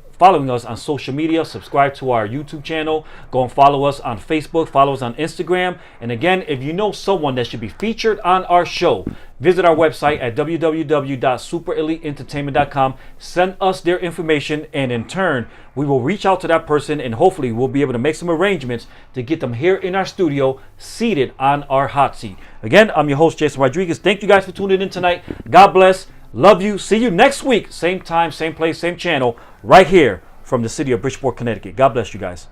us on social media, subscribe to our YouTube channel. Go and follow us on Facebook, follow us on Instagram. And again, if you know someone that should be featured on our show, visit our website at www.supereliteentertainment.com. Send us their information, and in turn, we will reach out to that person, and hopefully we'll be able to make some arrangements to get them here in our studio, seated on our hot seat. Again, I'm your host, Jason Rodriguez. Thank you guys for tuning in tonight. God bless. Love you. See you next week. Same time, same place, same channel, right here from the city of Bridgeport, Connecticut. God bless you guys.